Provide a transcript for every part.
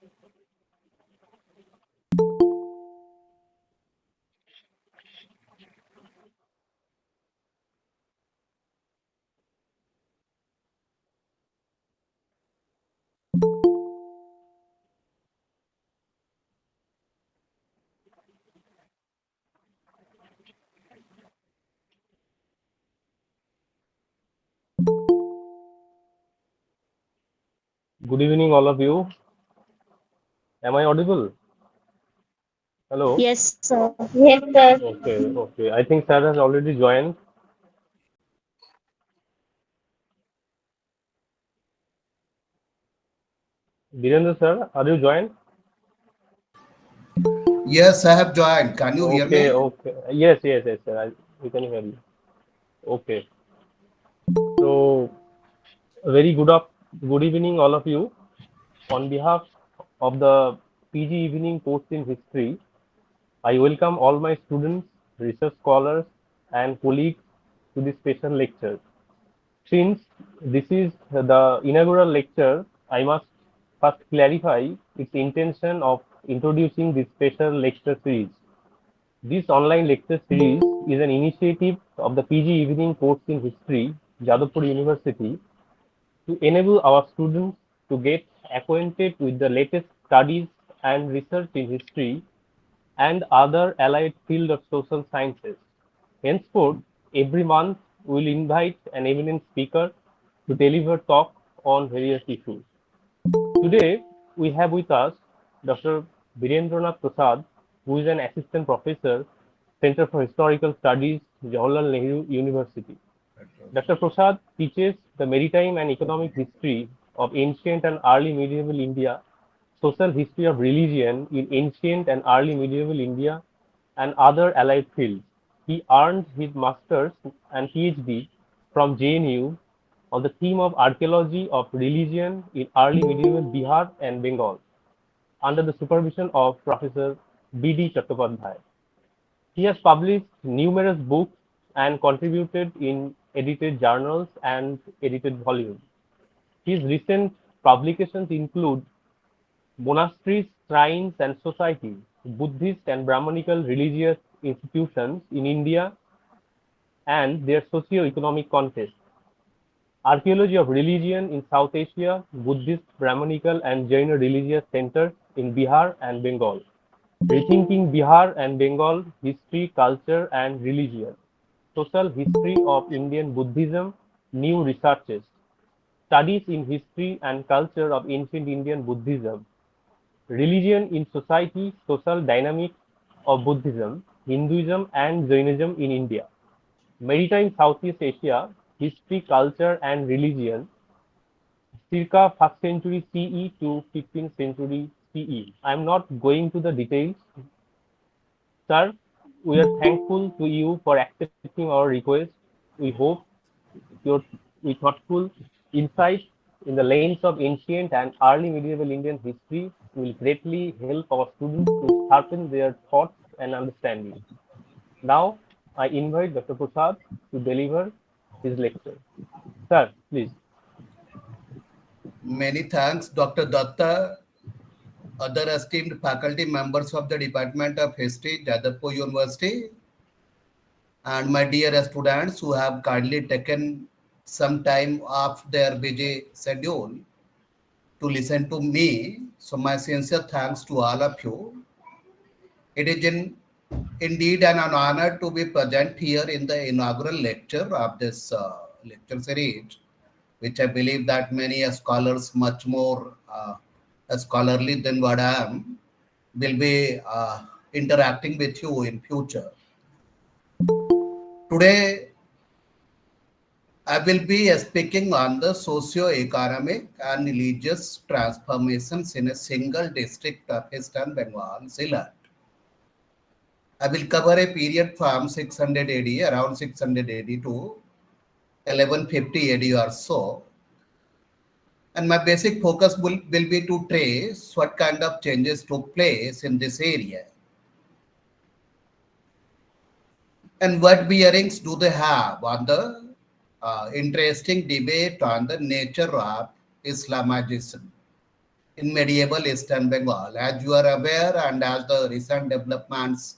Good evening, all of you. Am I audible? Hello. Yes, sir. Yes, sir. Okay. I think sir has already joined. Birendra sir, are you joined? Yes, I have joined. Can you hear me? Okay. Yes, sir. We can hear you. Okay. So, a very good evening, all of you. On behalf of the PG Evening Course in History, I welcome all my students, research scholars, and colleagues to this special lecture. Since this is the inaugural lecture, I must first clarify its intention of introducing this special lecture series. This online lecture series is an initiative of the PG Evening Course in History, Jadavpur University, to enable our students to get acquainted with the latest studies and research in history and other allied field of social sciences. Henceforth, every month we will invite an eminent speaker to deliver talk on various issues. Today, we have with us Dr. Birendra Prasad, who is an assistant professor, Center for Historical Studies, Jawaharlal Nehru University. Dr. Prasad teaches the maritime and economic history of ancient and early medieval India, social history of religion in ancient and early medieval India, and other allied fields. He earned his master's and PhD from JNU on the theme of archaeology of religion in early medieval Bihar and Bengal, under the supervision of Professor B.D. Chattopadhyay. He has published numerous books and contributed in edited journals and edited volumes. His recent publications include Monasteries, Shrines and Societies, Buddhist and Brahmanical Religious Institutions in India and their Socio-Economic Context, Archaeology of Religion in South Asia, Buddhist, Brahmanical and Jaina Religious Centers in Bihar and Bengal, Rethinking Bihar and Bengal History, Culture and Religion, Social History of Indian Buddhism, New Researches, Studies in History and Culture of Ancient Indian Buddhism, Religion in Society, Social Dynamics of Buddhism, Hinduism and Jainism in India, Maritime Southeast Asia, History, Culture and Religion, circa 1st century CE to 15th century CE. I am not going to the details. Sir, we are thankful to you for accepting our request. We hope your thoughtful insights in the lanes of ancient and early medieval Indian history will greatly help our students to sharpen their thoughts and understanding. Now, I invite Dr. Prasad to deliver his lecture. Sir, please. Many thanks, Dr. Datta, other esteemed faculty members of the Department of History, Jadavpur University, and my dear students who have kindly taken some time off their busy schedule to listen to me. So my sincere thanks to all of you. It is indeed an honor to be present here in the inaugural lecture of this lecture series, which I believe that many scholars much more scholarly than what I am will be interacting with you in future. Today, I will be speaking on the socio-economic and religious transformations in a single district of Eastern Bengal, Sylhet. I will cover a period from 600 AD, around 600 AD to 1150 AD or so. And my basic focus will be to trace what kind of changes took place in this area and what bearings do they have on the interesting debate on the nature of Islamization. in medieval Eastern Bengal. As you are aware, and as the recent developments,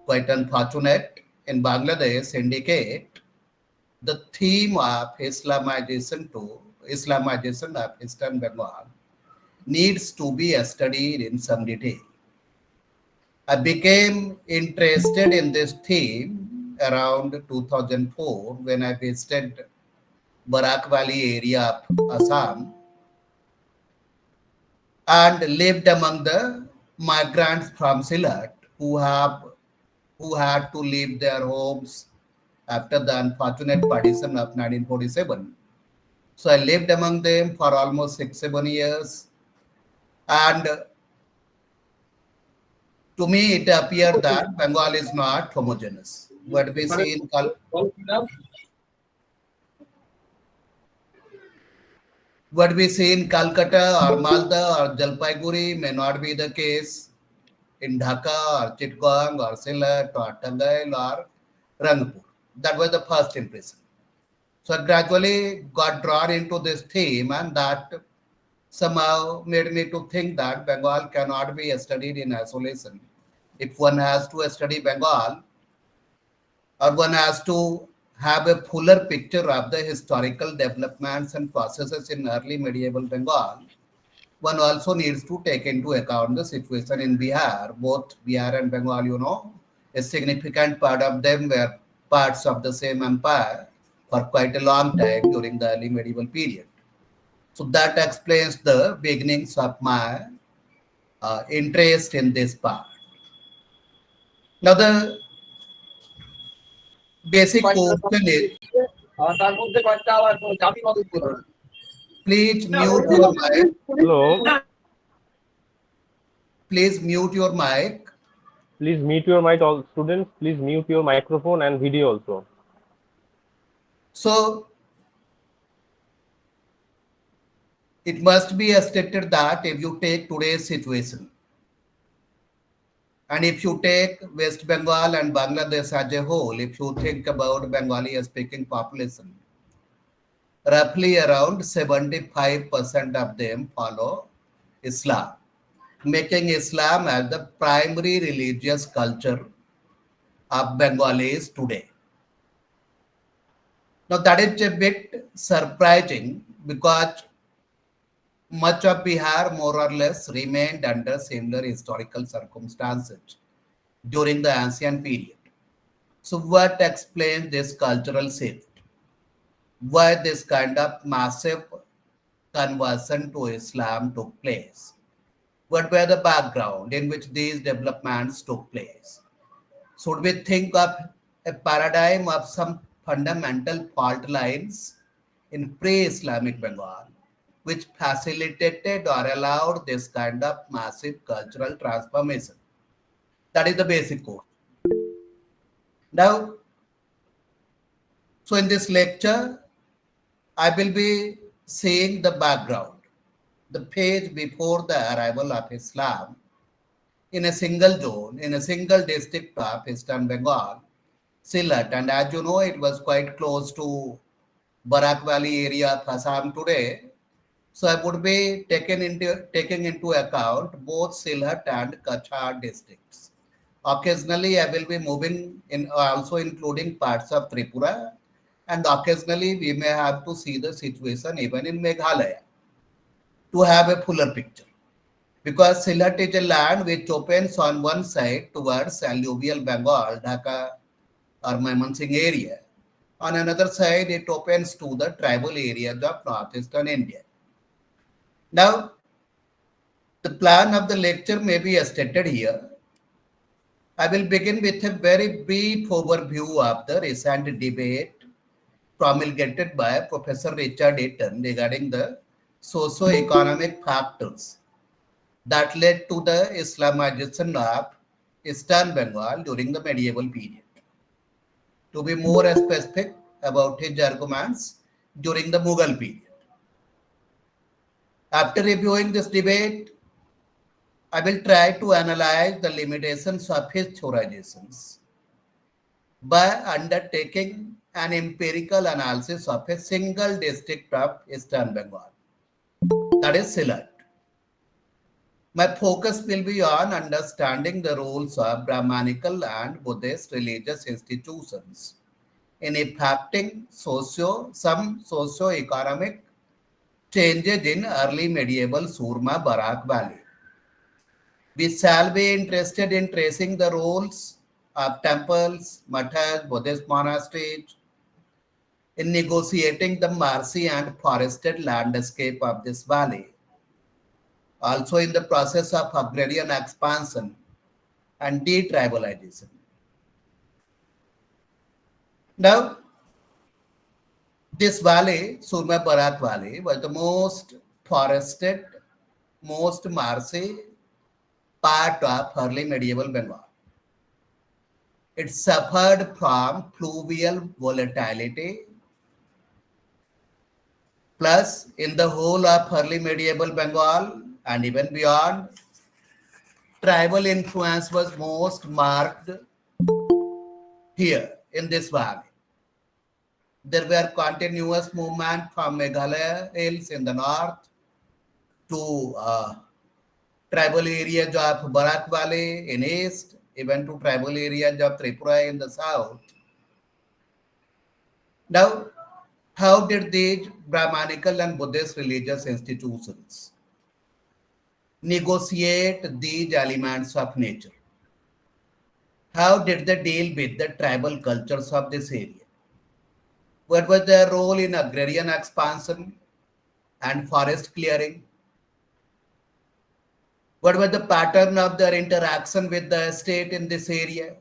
quite unfortunate, in Bangladesh indicate, the theme of Islamization of Eastern Bengal needs to be studied in some detail. I became interested in this theme around 2004 when I visited Barak Valley area of Assam and lived among the migrants from Sylhet who had to leave their homes after the unfortunate partition of 1947. So I lived among them for almost 6-7 years, and to me it appeared that Bengal is not homogeneous. What we see in Calcutta or Malda or Jalpaiguri may not be the case in Dhaka or Chittagong or Sylhet or Tangail or Rangpur. That was the first impression. So I gradually got drawn into this theme, and that somehow made me to think that Bengal cannot be studied in isolation. If one has to study Bengal, or one has to have a fuller picture of the historical developments and processes in early medieval Bengal, one also needs to take into account the situation in Bihar. Both Bihar and Bengal, a significant part of them were parts of the same empire for quite a long time during the early medieval period. So that explains the beginnings of my interest in this part. Now the basic question is, please mute your mic. Hello. Please mute your mic. Please mute your mic, all students. Please mute your microphone and video also. So it must be stated that if you take today's situation, and if you take West Bengal and Bangladesh as a whole, if you think about Bengali speaking population, roughly around 75% of them follow Islam, making Islam as the primary religious culture of Bengalis today. Now that is a bit surprising because much of Bihar more or less remained under similar historical circumstances during the ancient period. So what explains this cultural shift? Why this kind of massive conversion to Islam took place? What were the background in which these developments took place? Should we think of a paradigm of some fundamental fault lines in pre-Islamic Bengal, which facilitated or allowed this kind of massive cultural transformation? That is the basic core. Now, so in this lecture, I will be saying the background, the page before the arrival of Islam in a single zone, in a single district of Eastern Bengal, Sylhet, and as you know, it was quite close to Barak Valley area of Assam today. So I would be taking into account both Sylhet and Kachar districts. Occasionally, I will be moving in, also including parts of Tripura, and occasionally we may have to see the situation even in Meghalaya to have a fuller picture. Because Sylhet is a land which opens on one side towards alluvial Bengal, Dhaka or Mymensingh area. On another side, it opens to the tribal areas of northeastern India. Now, the plan of the lecture may be stated here. I will begin with a very brief overview of the recent debate promulgated by Professor Richard Eaton regarding the socio-economic factors that led to the Islamization of Eastern Bengal during the medieval period. To be more specific about his arguments during the Mughal period. After reviewing this debate, I will try to analyze the limitations of his theorizations by undertaking an empirical analysis of a single district of Eastern Bengal, that is Sylhet. My focus will be on understanding the roles of Brahmanical and Buddhist religious institutions in impacting some socio-economic changes in early medieval Surma Barak Valley. We shall be interested in tracing the roles of temples, mathas, Buddhist monasteries in negotiating the marshy and forested landscape of this valley, also in the process of agrarian expansion and detribalization. Now, this valley, Surma Barak Valley, was the most forested, most marshy part of early medieval Bengal. It suffered from pluvial volatility. Plus, in the whole of early medieval Bengal and even beyond, tribal influence was most marked here in this valley. There were continuous movement from Meghalaya hills in the north to tribal areas of Barak Valley in east, even to tribal areas of Tripura in the south. Now, how did these Brahmanical and Buddhist religious institutions negotiate these elements of nature? How did they deal with the tribal cultures of this area? What was their role in agrarian expansion and forest clearing? What was the pattern of their interaction with the state in this area?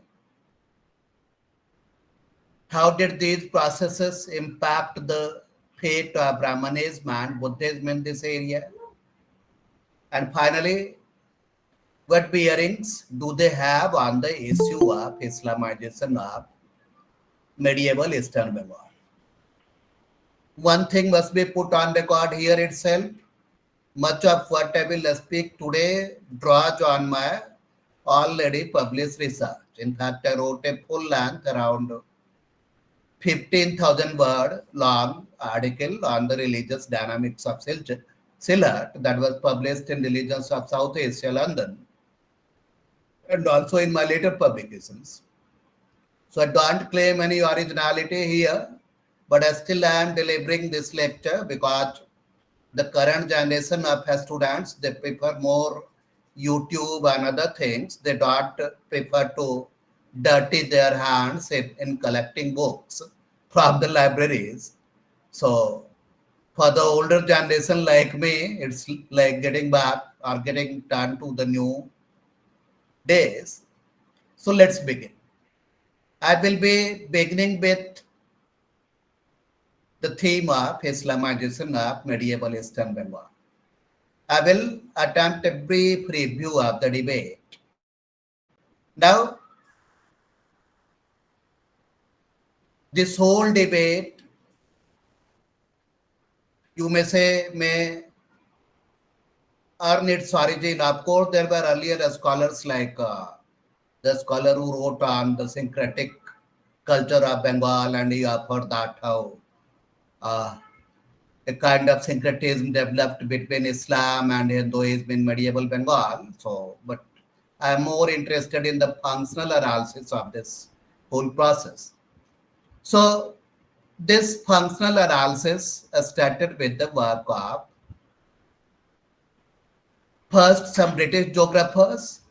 How did these processes impact the fate of Brahmanism and Buddhism in this area? And finally, what bearings do they have on the issue of Islamization of medieval Eastern Bengal? One thing must be put on record here itself. Much of what I will speak today draws on my already published research. In fact, I wrote a full length, around 15,000 word long article on the religious dynamics of Sylhet that was published in Religions of South Asia, London, and also in my later publications. So I don't claim any originality here, but I still am delivering this lecture because the current generation of students, they prefer more YouTube and other things. They don't prefer to dirty their hands in collecting books from the libraries. So for the older generation like me, it's like getting back or getting turned to the new days. So let's begin. I will be beginning with the theme of Islamization of medieval Eastern Bengal. I will attempt a brief review of the debate. Now, this whole debate, you may say, may earn its origin. Of course, there were earlier scholars like the scholar who wrote on the syncretic culture of Bengal, and he offered that how a kind of syncretism developed between Islam and Hinduism in medieval Bengal. So, but I am more interested in the functional analysis of this whole process. So, this functional analysis started with the work of first some British geographers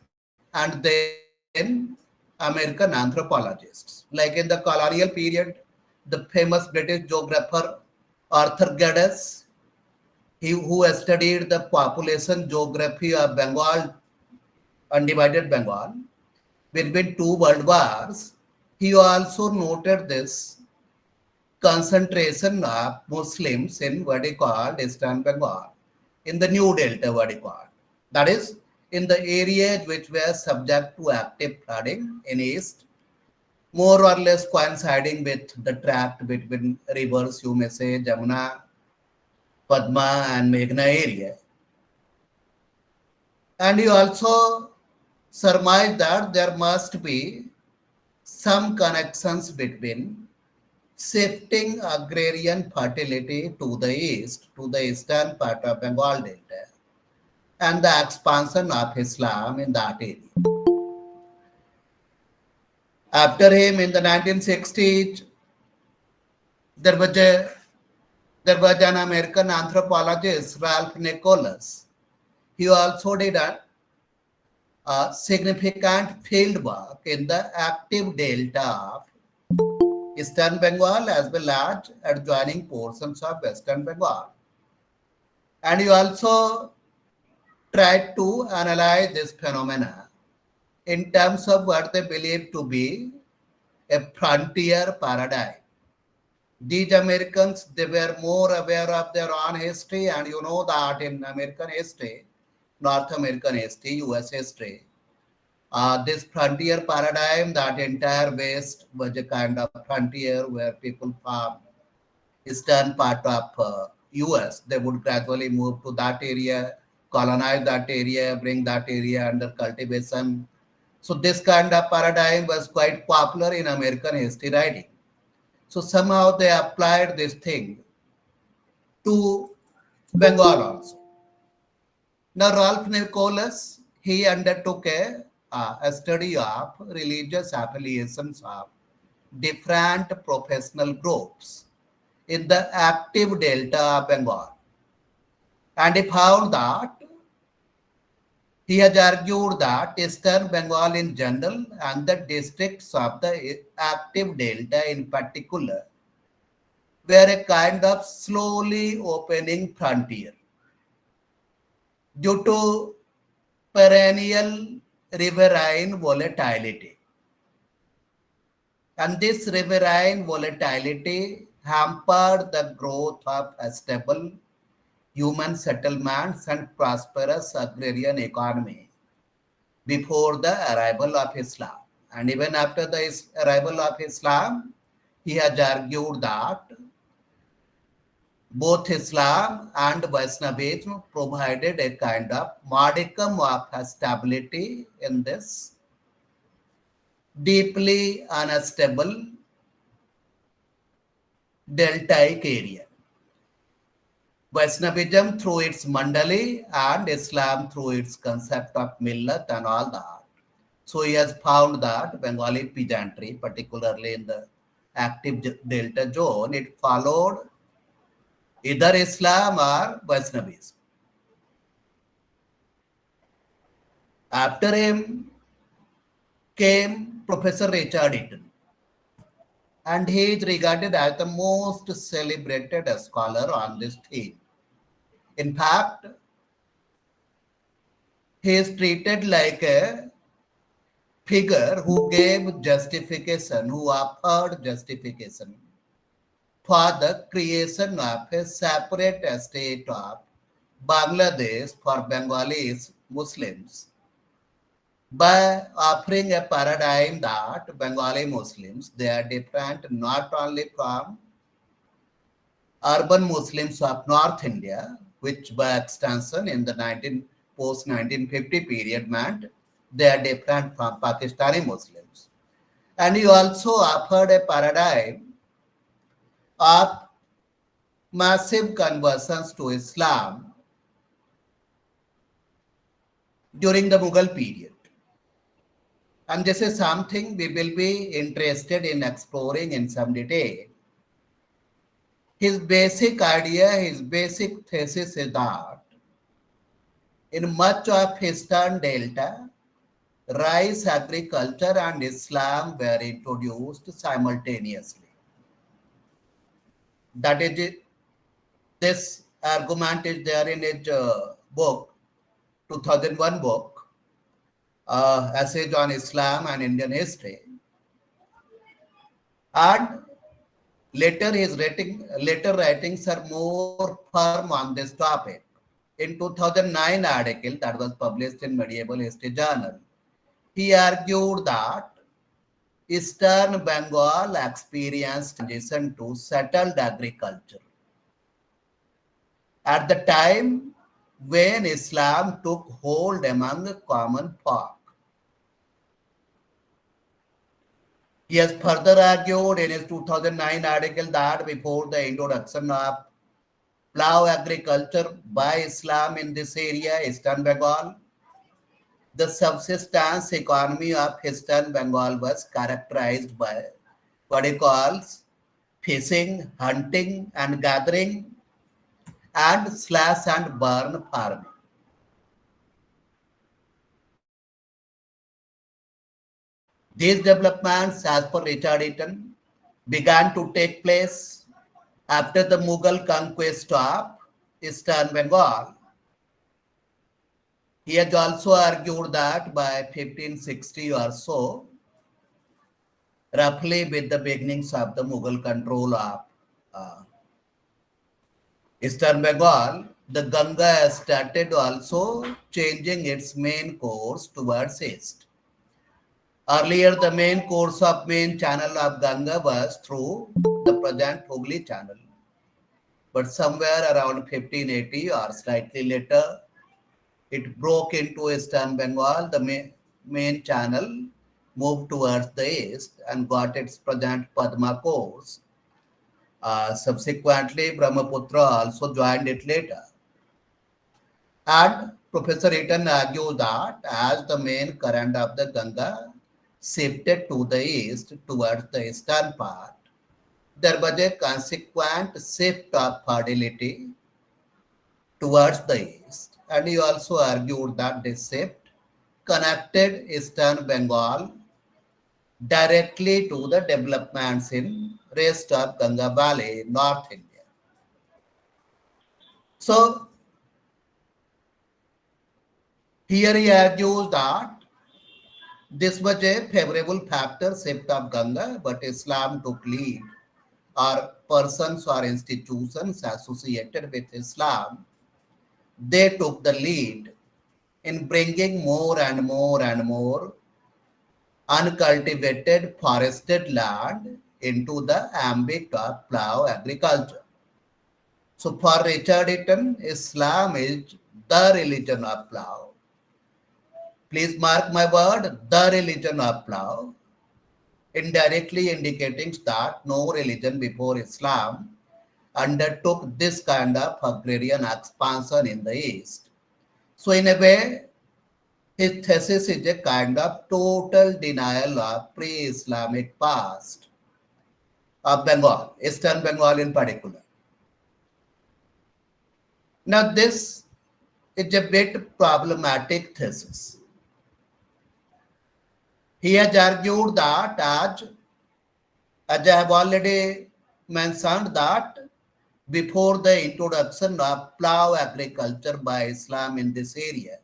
and then American anthropologists. Like in the colonial period, the famous British geographer Arthur Geddes, who studied the population geography of Bengal, undivided Bengal, between two world wars, he also noted this concentration of Muslims in what he called Eastern Bengal, in the New Delta, what he called. That is, in the areas which were subject to active flooding in east, more or less coinciding with the tract between rivers, you may say Jamuna, Padma, and Meghna area. And he also surmised that there must be some connections between shifting agrarian fertility to the east, to the eastern part of Bengal Delta, and the expansion of Islam in that area. After him, in the 1960s, there was a there was an American anthropologist, Ralph Nicholas. He also did a significant field work in the active delta of Eastern Bengal as well as adjoining portions of Western Bengal. And he also tried to analyze this phenomena in terms of what they believe to be a frontier paradigm. These Americans, they were more aware of their own history, and you know that in American history, North American history, US history, this frontier paradigm, that entire West was a kind of frontier where people from eastern part of US, they would gradually move to that area, colonize that area, bring that area under cultivation. So this kind of paradigm was quite popular in American history writing. So somehow they applied this thing to Bengal also. Now Ralph Nicholas, he undertook a study of religious affiliations of different professional groups in the active delta of Bengal. And he found that he has argued that Eastern Bengal in general and the districts of the active delta in particular were a kind of slowly opening frontier due to perennial riverine volatility. And this riverine volatility hampered the growth of stable human settlements and prosperous agrarian economy before the arrival of Islam. And even after the arrival of Islam, he has argued that both Islam and Vaishnavism provided a kind of modicum of stability in this deeply unstable deltaic area. Vaishnavism through its mandali and Islam through its concept of millat and all that. So he has found that Bengali peasantry, particularly in the active delta zone, it followed either Islam or Vaishnavism. After him came Professor Richard Eaton, and he is regarded as the most celebrated scholar on this theme. In fact, he is treated like a figure who gave justification, who offered justification for the creation of a separate state of Bangladesh for Bengalis Muslims by offering a paradigm that Bengali Muslims, they are different not only from urban Muslims of North India, which by extension in the post 1950 period meant they are different from Pakistani Muslims. And he also offered a paradigm of massive conversions to Islam during the Mughal period. And this is something we will be interested in exploring in some detail. His basic idea, his basic thesis is that in much of Eastern Delta, rice agriculture and Islam were introduced simultaneously. That is it. This argument is there in his book, 2001 book, Essays on Islam and Indian History. And later writings are more firm on this topic. In 2009 article that was published in Medieval History Journal, he argued that Eastern Bengal experienced transition to settled agriculture at the time when Islam took hold among the common folk. He has further argued in his 2009 article that before the introduction of plough agriculture by Islam in this area, Eastern Bengal. The subsistence economy of Eastern Bengal was characterized by what he calls fishing, hunting, and gathering, and slash and burn farming. These developments, as per Richard Eaton, began to take place after the Mughal conquest of Eastern Bengal. He has also argued that by 1560 or so, roughly with the beginnings of the Mughal control of uh, Eastern Bengal, the Ganga started also changing its main course towards east. Earlier, the main course of main channel of Ganga was through the present Hooghly channel. But somewhere around 1580 or slightly later, it broke into Eastern Bengal. The main channel moved towards the east and got its present Padma course. Subsequently, Brahmaputra also joined it later. And Professor Eaton argued that as the main current of the Ganga shifted to the east towards the eastern part, there was a consequent shift of fertility towards the east. And he also argued that this shift connected Eastern Bengal directly to the developments in rest of Ganga Valley, North India. So here he argues that this was a favorable factor shift of Ganga, but Islam took lead, or persons or institutions associated with Islam, they took the lead in bringing more and more and more uncultivated forested land into the ambit of plough agriculture. So for Richard Eaton, Islam is the religion of plough. Please mark my word, the religion of plough, indirectly indicating that no religion before Islam undertook this kind of agrarian expansion in the East. So in a way, his thesis is a kind of total denial of pre-Islamic past of Bengal, Eastern Bengal in particular. Now this is a bit problematic thesis. He has argued that as I have already mentioned that before the introduction of plough agriculture by Islam in this area,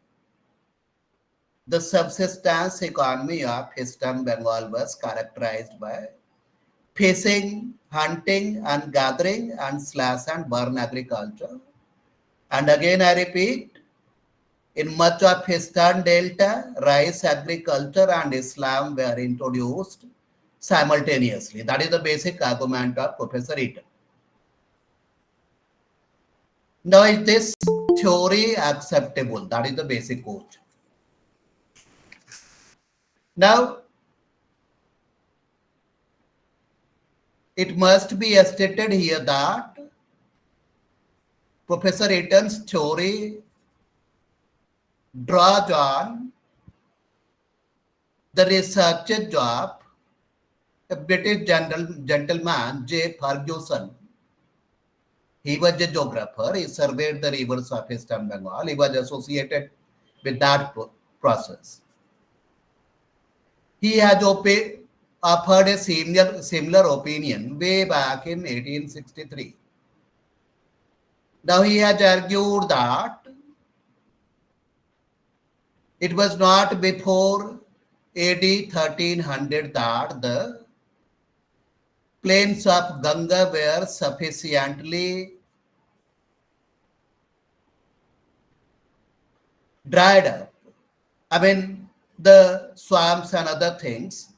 the subsistence economy of Eastern Bengal was characterized by fishing, hunting and gathering and slash and burn agriculture. And again I repeat, in much of Eastern Delta, rice agriculture and Islam were introduced simultaneously. That is the basic argument of Professor Eaton. Now, is this theory acceptable? That is the basic quote. Now, it must be stated here that Professor Eaton's theory draws on the research of a British gentleman, J. Ferguson. He was a geographer. He surveyed the rivers of Eastern Bengal. He was associated with that process. He has offered a similar opinion way back in 1863. Now he has argued that it was not before AD 1300 that the plains of Ganga were sufficiently dried up. I mean, the swamps and other things,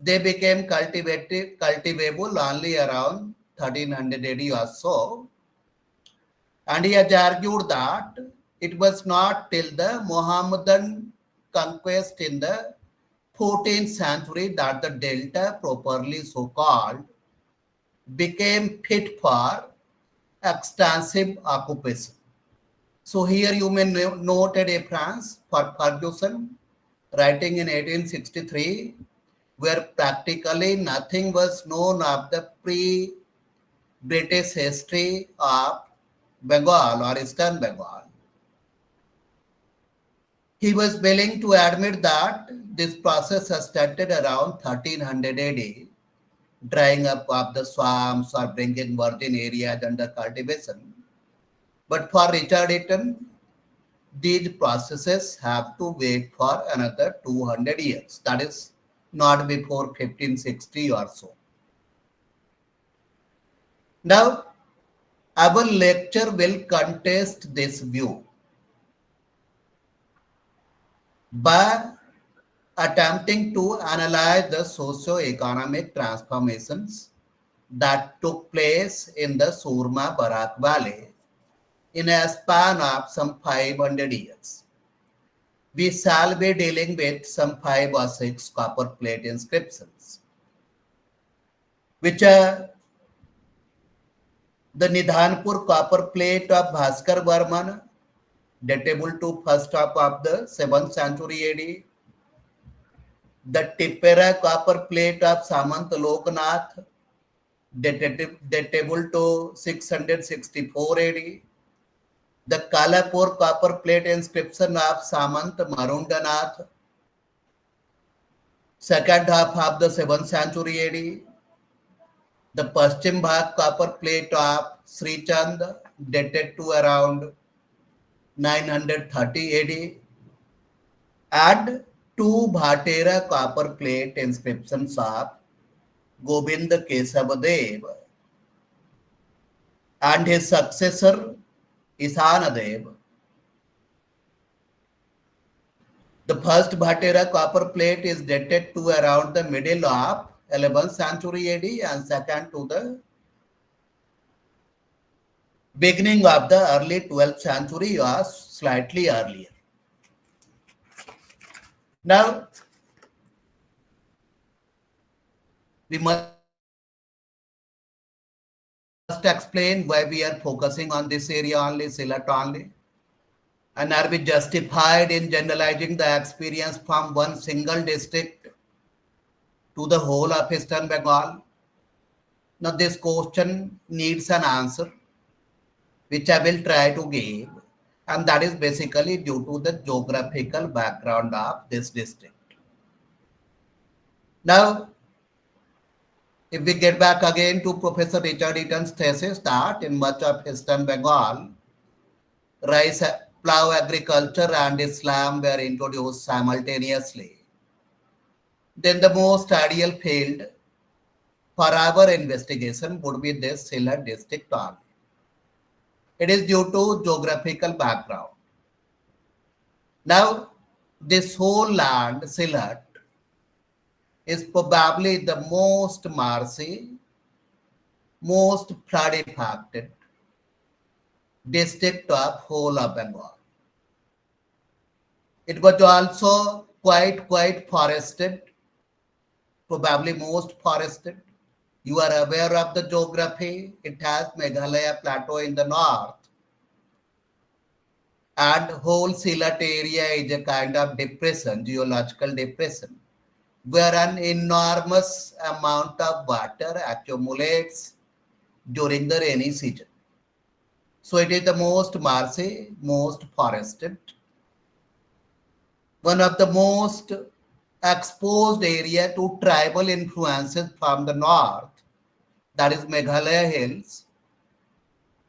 they became cultivable only around 1300 AD or so. And he has argued that it was not till the Mohammedan conquest in the 14th century that the delta, properly so called, became fit for extensive occupation. So here you may note a reference for Ferguson writing in 1863, where practically nothing was known of the pre-British history of Bengal or Eastern Bengal. He was willing to admit that this process has started around 1300 AD, drying up of the swamps or bringing virgin areas under cultivation. But for Richard Eaton, these processes have to wait for another 200 years. That is not before 1560 or so. Now, our lecture will contest this view by attempting to analyze the socio-economic transformations that took place in the Surma Barak Valley in a span of some 500 years. We shall be dealing with some 5 or 6 copper plate inscriptions, which are the Nidhanpur copper plate of Bhaskar Varman, datable to first half of the 7th century AD, the Tipera copper plate of Samant Loknath, datable to 664 AD, the Kalapur copper plate inscription of Samant Marundanath, second half of the 7th century AD, the Paschim Bhag copper plate of Sri Chand, dated to around 930 AD, and 2 Bhatera copper plate inscriptions of Govind Kesavadev and his successor Isanadev. The first Bhatera copper plate is dated to around the middle of 11th century AD and second to the beginning of the early 12th century or slightly earlier. Now, we must explain why we are focusing on this area only, Sylhet only. And are we justified in generalizing the experience from one single district to the whole of Eastern Bengal? Now, this question needs an answer, which I will try to give. And that is basically due to the geographical background of this district. Now, if we get back again to Professor Richard Eaton's thesis that in much of Eastern Bengal, rice, plough agriculture and Islam were introduced simultaneously, then the most ideal field for our investigation would be this Sylhet district only. It is due to geographical background. Now, this whole land, Sylhet, is probably the most marshy, most flood affected district of whole of Bengal. It was also quite forested, probably most forested. You are aware of the geography. It has Meghalaya plateau in the north. And whole Sylhet area is a kind of depression, geological depression, where an enormous amount of water accumulates during the rainy season. So it is the most marshy, most forested, one of the most exposed area to tribal influences from the north, that is Meghalaya Hills,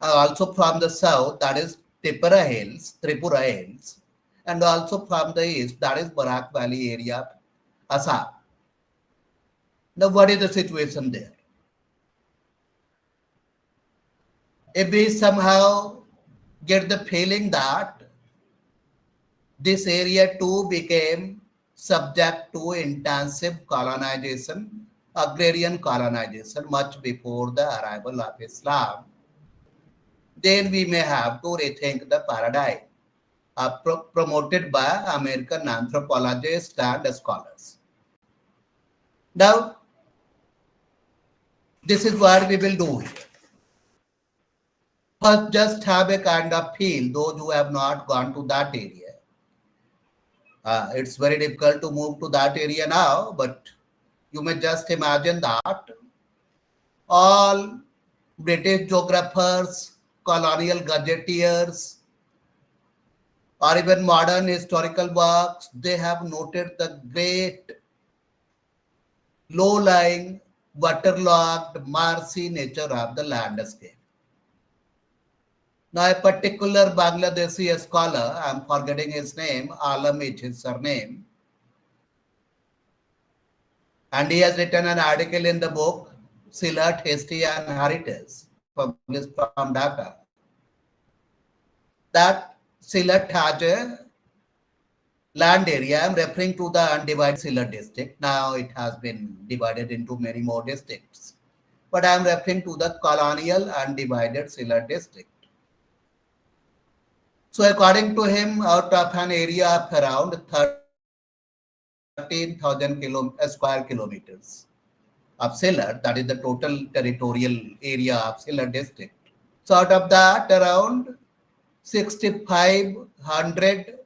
also from the south, that is Tripura Hills, and also from the east, that is Barak Valley area, Assam. Now, what is the situation there? If we somehow get the feeling that this area too became subject to intensive colonization, agrarian colonization, much before the arrival of Islam, then we may have to rethink the paradigm promoted by American anthropologists and scholars. Now, this is what we will do here. First, just have a kind of feel, those who have not gone to that area. It's very difficult to move to that area now, but you may just imagine that all British geographers, colonial gazetteers, or even modern historical works, they have noted the great low-lying, waterlogged, marshy nature of the landscape. Now, a particular Bangladeshi scholar, I'm forgetting his name, Alam is his surname, and he has written an article in the book Sylhet History and Heritage, published from Dhaka, that Sylhet has a land area. I'm referring to the undivided Sylhet district. Now it has been divided into many more districts. But I'm referring to the colonial undivided Sylhet district. So according to him, out of an area of around 13,000 square kilometers of Sylhet, that is the total territorial area of Sylhet district. So out of that, around 6,500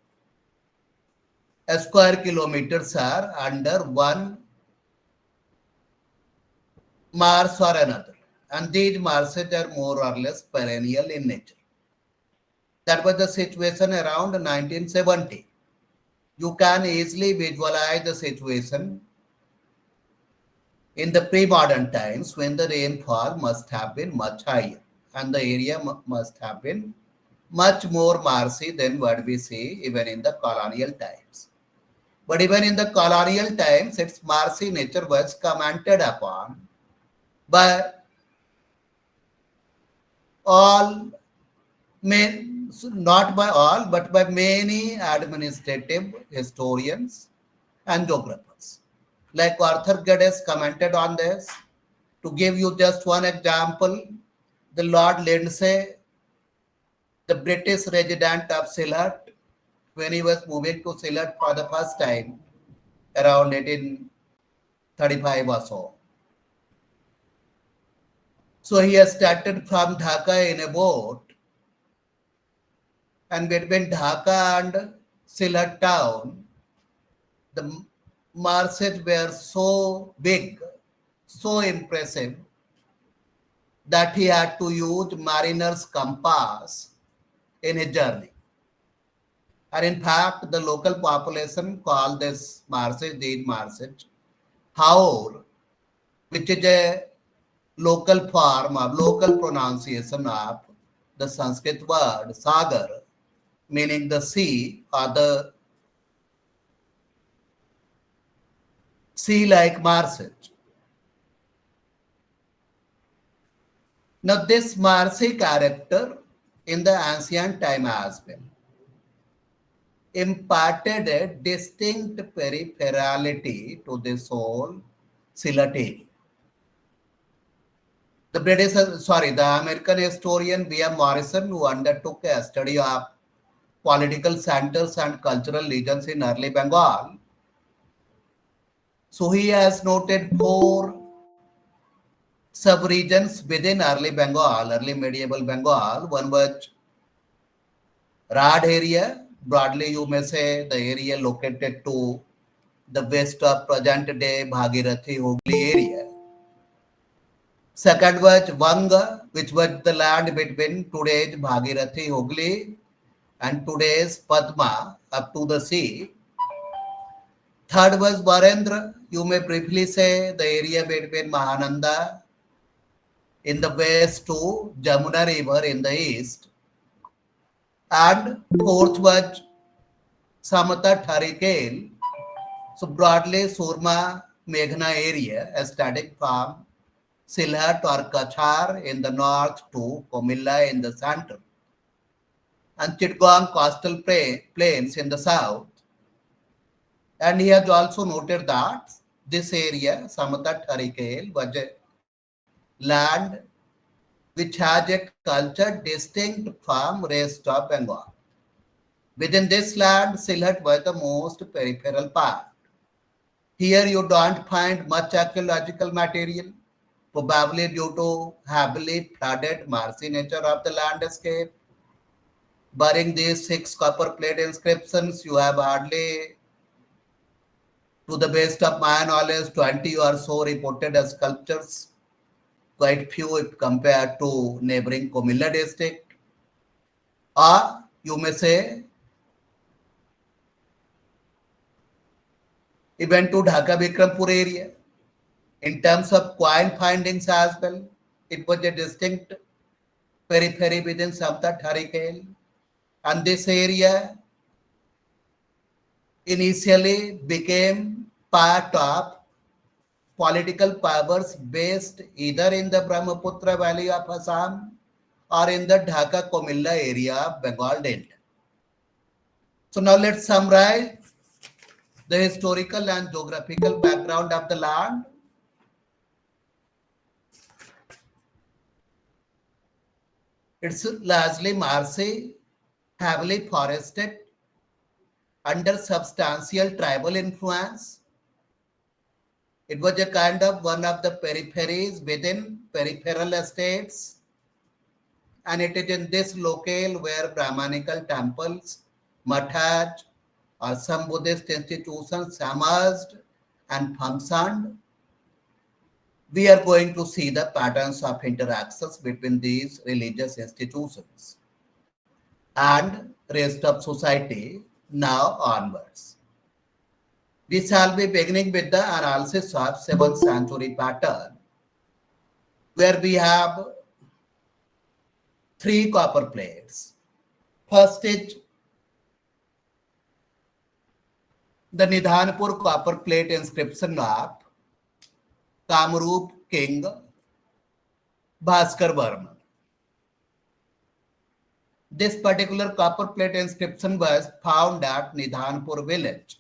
square kilometers are under one marsh or another. And these marshes are more or less perennial in nature. That was the situation around 1970. You can easily visualize the situation in the pre-modern times when the rainfall must have been much higher and the area must have been much more marshy than what we see even in the colonial times. But even in the colonial times, its marshy nature was commented upon by all, not by all, but by many administrative historians and geographers. Like Arthur Geddes commented on this. To give you just one example, the Lord Lindsay, the British resident of Sylhet, when he was moving to Sylhet for the first time around 1835 or so. So he has started from Dhaka in a boat, and between Dhaka and Sylhet town, the marshes were so big, so impressive, that he had to use mariner's compass in his journey. And in fact, the local population call these marshes, Haur, which is a local form of local pronunciation of the Sanskrit word sagar, meaning the sea or the sea-like marshes. Now, this marshy character in the ancient time as well imparted a distinct peripherality to this whole Sylhet area. The American historian B.M. Morrison, who undertook a study of political centers and cultural regions in early Bengal, so he has noted 4 sub-regions within early Bengal, early medieval Bengal. One was Rad area, broadly you may say the area located to the west of present-day Bhagirathi Hooghly area. Second was Vanga, which was the land between today's Bhagirathi Hooghly and today's Padma up to the sea. Third was Birendra, you may briefly say the area between Mahananda in the west to Jamuna river in the east. And fourth was Samata Tharikale, so broadly Surma Meghna area, starting from Sylhet or Kachar in the north to Komilla in the center, and Chittagong coastal plains in the south. And he has also noted that this area, Samata Tharikale, was a land which has a culture distinct from rest of Bengal. Within this land, Sylhet was the most peripheral part. Here you don't find much archaeological material. probably due to heavily flooded marshy nature of the landscape. Barring these 6 copper plate inscriptions, you have hardly, to the best of my knowledge, 20 or so reported as sculptures, quite few if compared to neighboring Comilla district. Or you may say, even to Dhaka Bikrampur area. In terms of coin findings as well, it was a distinct periphery within Samta Tharikale. And this area initially became part of political powers based either in the Brahmaputra Valley of Assam or in the Dhaka Comilla area of Bengal Delta. So now let's summarize the historical and geographical background of the land. It's largely marshy, heavily forested, under substantial tribal influence. It was a kind of one of the peripheries within peripheral estates, and it is in this locale where Brahmanical temples, mathas, or some Buddhist institutions emerged and functioned. We are going to see the patterns of interactions between these religious institutions and rest of society now onwards. We shall be beginning with the analysis of 7th century pattern, where we have 3 copper plates. First is the Nidhanpur copper plate inscription of Kamrup King Bhaskar Varman. This particular copper plate inscription was found at Nidhanpur village,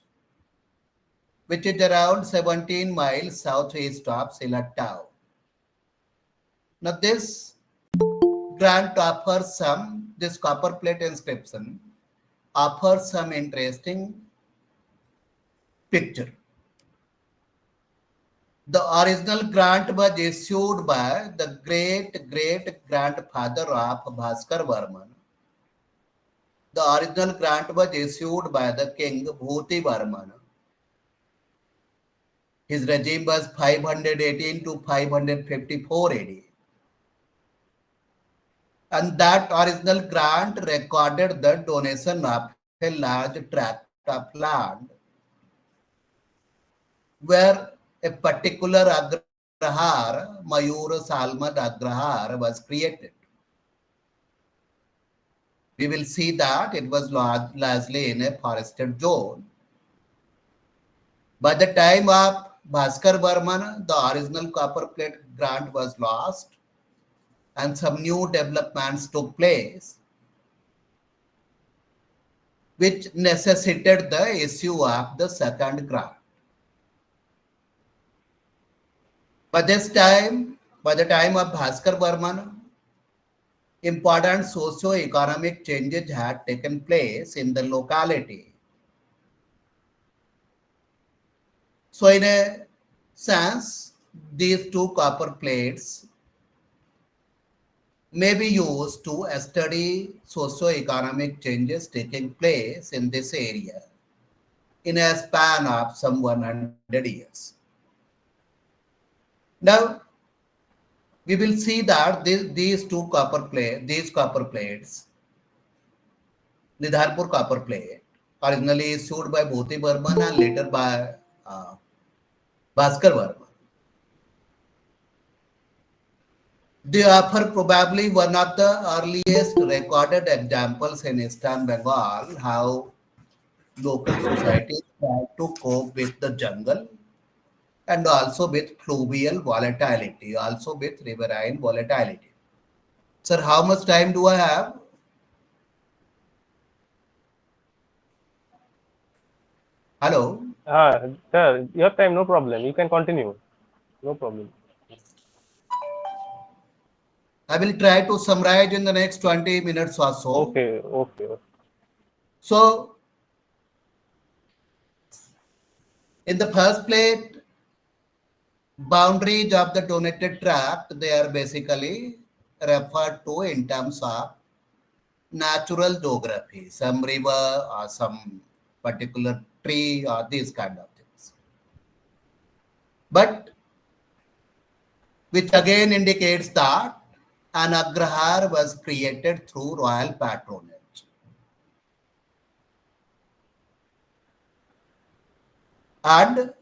which is around 17 miles southeast of Sylhet town. Now this this copper plate inscription offers some interesting picture. The original grant was issued by the great-great-grandfather of Bhaskar Varman. The original grant was issued by the king Bhuti Varman. His regime was 518 to 554 AD. And that original grant recorded the donation of a large tract of land where a particular agrahar, Mayur Salmad agrahar, was created. We will see that it was largely in a forested zone. By the time of Bhaskar Varman, the original copper plate grant was lost and some new developments took place, which necessitated the issue of the second grant. By the time of Bhaskar Varman, important socio-economic changes had taken place in the locality. So in a sense, these 2 copper plates may be used to study socio-economic changes taking place in this area in a span of some 100 years. Now, we will see that these copper plates, Nidharpur copper plate, originally issued by Bhuti Varman and later by Bhaskar Varman. They offer probably one of the earliest recorded examples in Eastern Bengal how local societies tried to cope with the jungle and also with fluvial volatility, also with riverine volatility. Sir, how much time do I have? Hello? Sir, you have time, no problem. You can continue. No problem. I will try to summarize in the next 20 minutes or so. Okay. So, in the first plate, Boundaries of the donated tract, they are basically referred to in terms of natural geography, some river or some particular tree or these kind of things. But which again indicates that an agrahar was created through royal patronage. And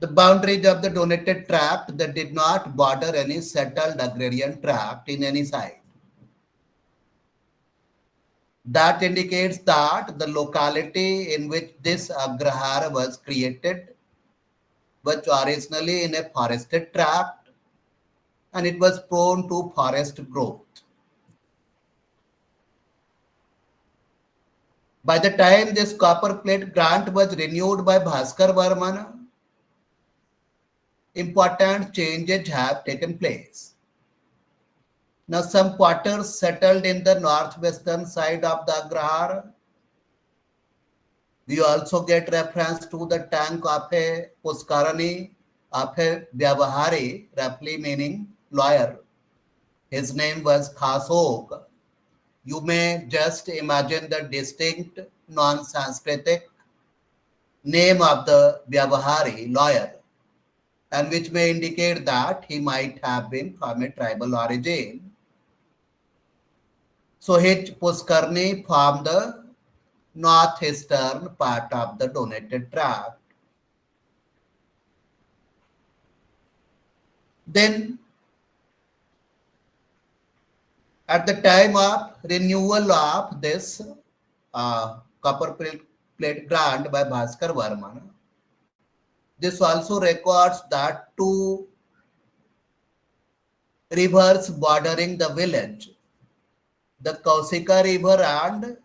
the boundaries of the donated tract that did not border any settled agrarian tract in any side. That indicates that the locality in which this agrahar was created was originally in a forested tract and it was prone to forest growth. By the time this copper plate grant was renewed by Bhaskar Varman, important changes have taken place. Now, some quarters settled in the northwestern side of the agrahar. We also get reference to the tank of a Puskarani of a Vyavahari, roughly meaning lawyer. His name was Khasog. You may just imagine the distinct non-Sanskritic name of the Vyavahari lawyer, and which may indicate that he might have been from a tribal origin. So his Puskarni formed the northeastern part of the donated tract. Then, at the time of renewal of this copper plate grant by Bhaskar Varman, this also records that two rivers bordering the village, the Kausika River and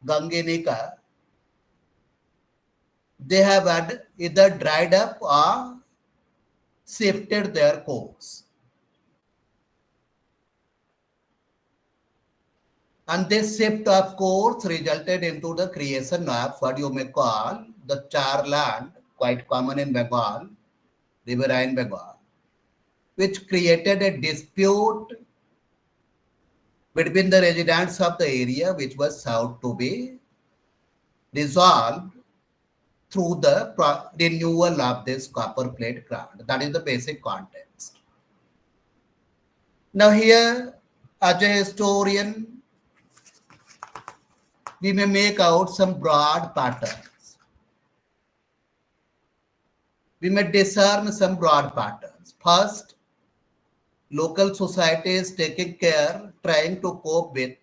Ganginika, they have had either dried up or shifted their course. And this shift of course resulted into the creation of what you may call the char land, quite common in Bengal, riverine Bengal, which created a dispute between the residents of the area, which was sought to be resolved through the renewal of this copper plate grant. That is the basic context. Now here, as a historian, we may make out some broad patterns. We may discern some broad patterns. First, local societies taking care, trying to cope with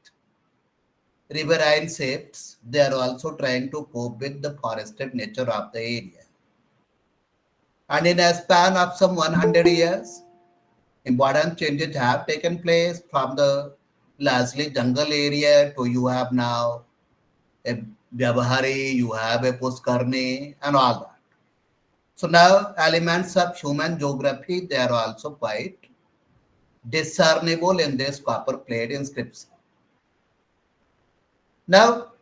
riverine shifts. They are also trying to cope with the forested nature of the area. And in a span of some 100 years, important changes have taken place from the largely jungle area to you have now a Vyavahari, you have a Puskarni and all that. So now elements of human geography, they are also quite discernible in this copper plate inscription. Now,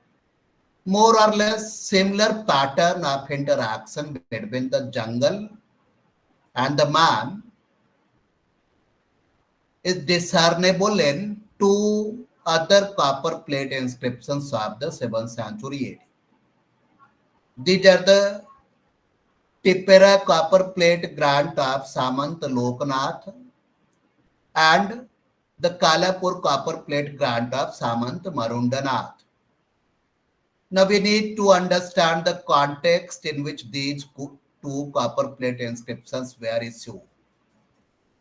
more or less similar pattern of interaction between the jungle and the man is discernible in two other copper plate inscriptions of the 7th century AD. These are the Tipera copper plate grant of Samant Loknath and the Kalapur copper plate grant of Samant Marundanath. Now we need to understand the context in which these two copper plate inscriptions were issued.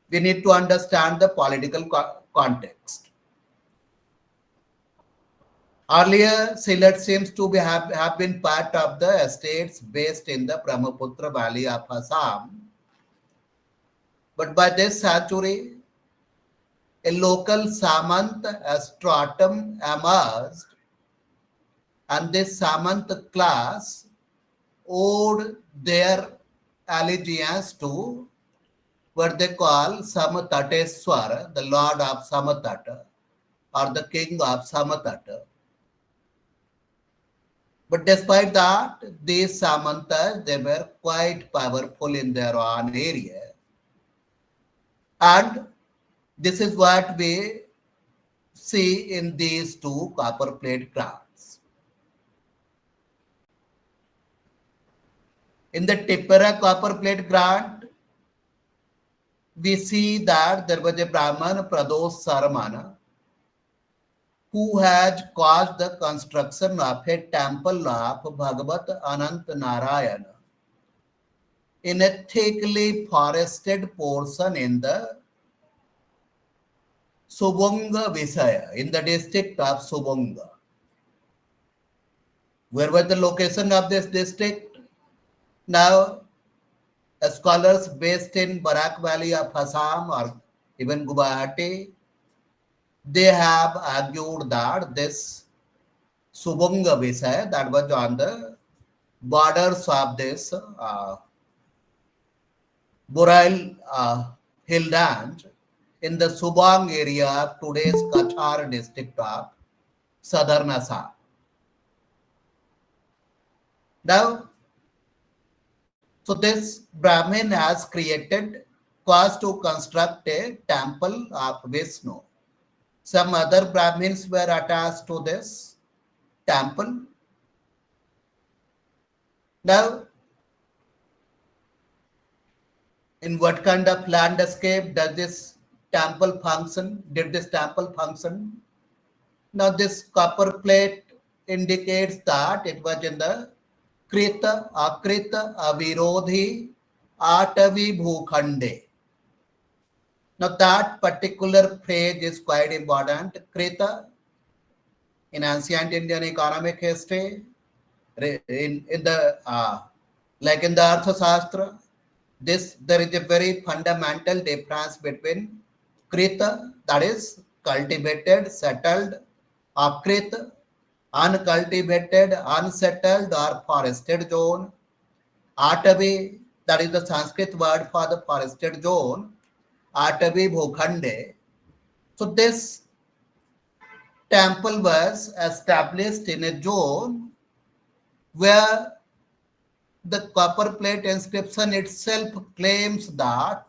We need to understand the political context. Earlier, Sylhet seems to have been part of the estates based in the Brahmaputra Valley of Assam. But by this century, a local Samant stratum emerged, and this Samant class owed their allegiance to what they call Samatateswar, the lord of Samatata, or the king of Samatata. But despite that, these Samantas, they were quite powerful in their own area. And this is what we see in these two copper plate grants. In the Tippara copper plate grant, we see that there was a Brahman, Pradosh Saramana, who has caused the construction of a temple of Bhagavat Anant Narayana in a thickly forested portion in the Subonga Visaya, in the district of Subonga. Where was the location of this district? Now, scholars based in Barak Valley of Assam or even Guwahati, they have argued that this Subonga Visaya that was on the borders of this Borail hill range in the Subang area of today's Kachar district of southern Assam. Now, so this Brahmin has created cost to construct a temple of Vishnu. Some other Brahmins were attached to this temple. Now, in what kind of landscape does this temple function? Did this temple function? Now, this copper plate indicates that it was in the Krita, Akrita, Avirodhi, Atavi Bhukhande. Now, that particular phrase is quite important. Krita, in ancient Indian economic history, in the like in the Arthashastra, there is a very fundamental difference between Krita, that is cultivated, settled, Akrita, uncultivated, unsettled or forested zone, Atavi, that is the Sanskrit word for the forested zone, Atavi Bhukhande. So this temple was established in a zone where the copper plate inscription itself claims that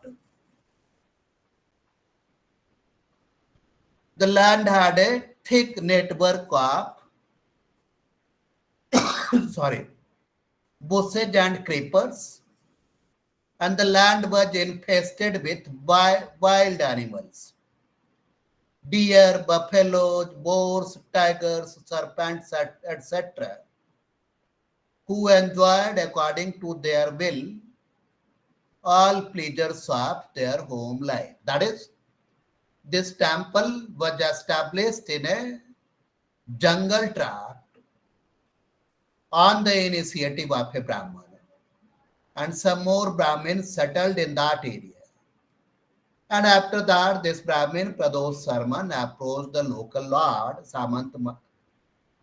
the land had a thick network of bushes and creepers, and the land was infested with wild animals. Deer, buffaloes, boars, tigers, serpents, etc., who enjoyed according to their will all pleasures of their home life. That is, this temple was established in a jungle tract on the initiative of a Brahman, and some more Brahmins settled in that area. And after that, this Brahmin, Pradosh Sarman, approached the local lord, Samant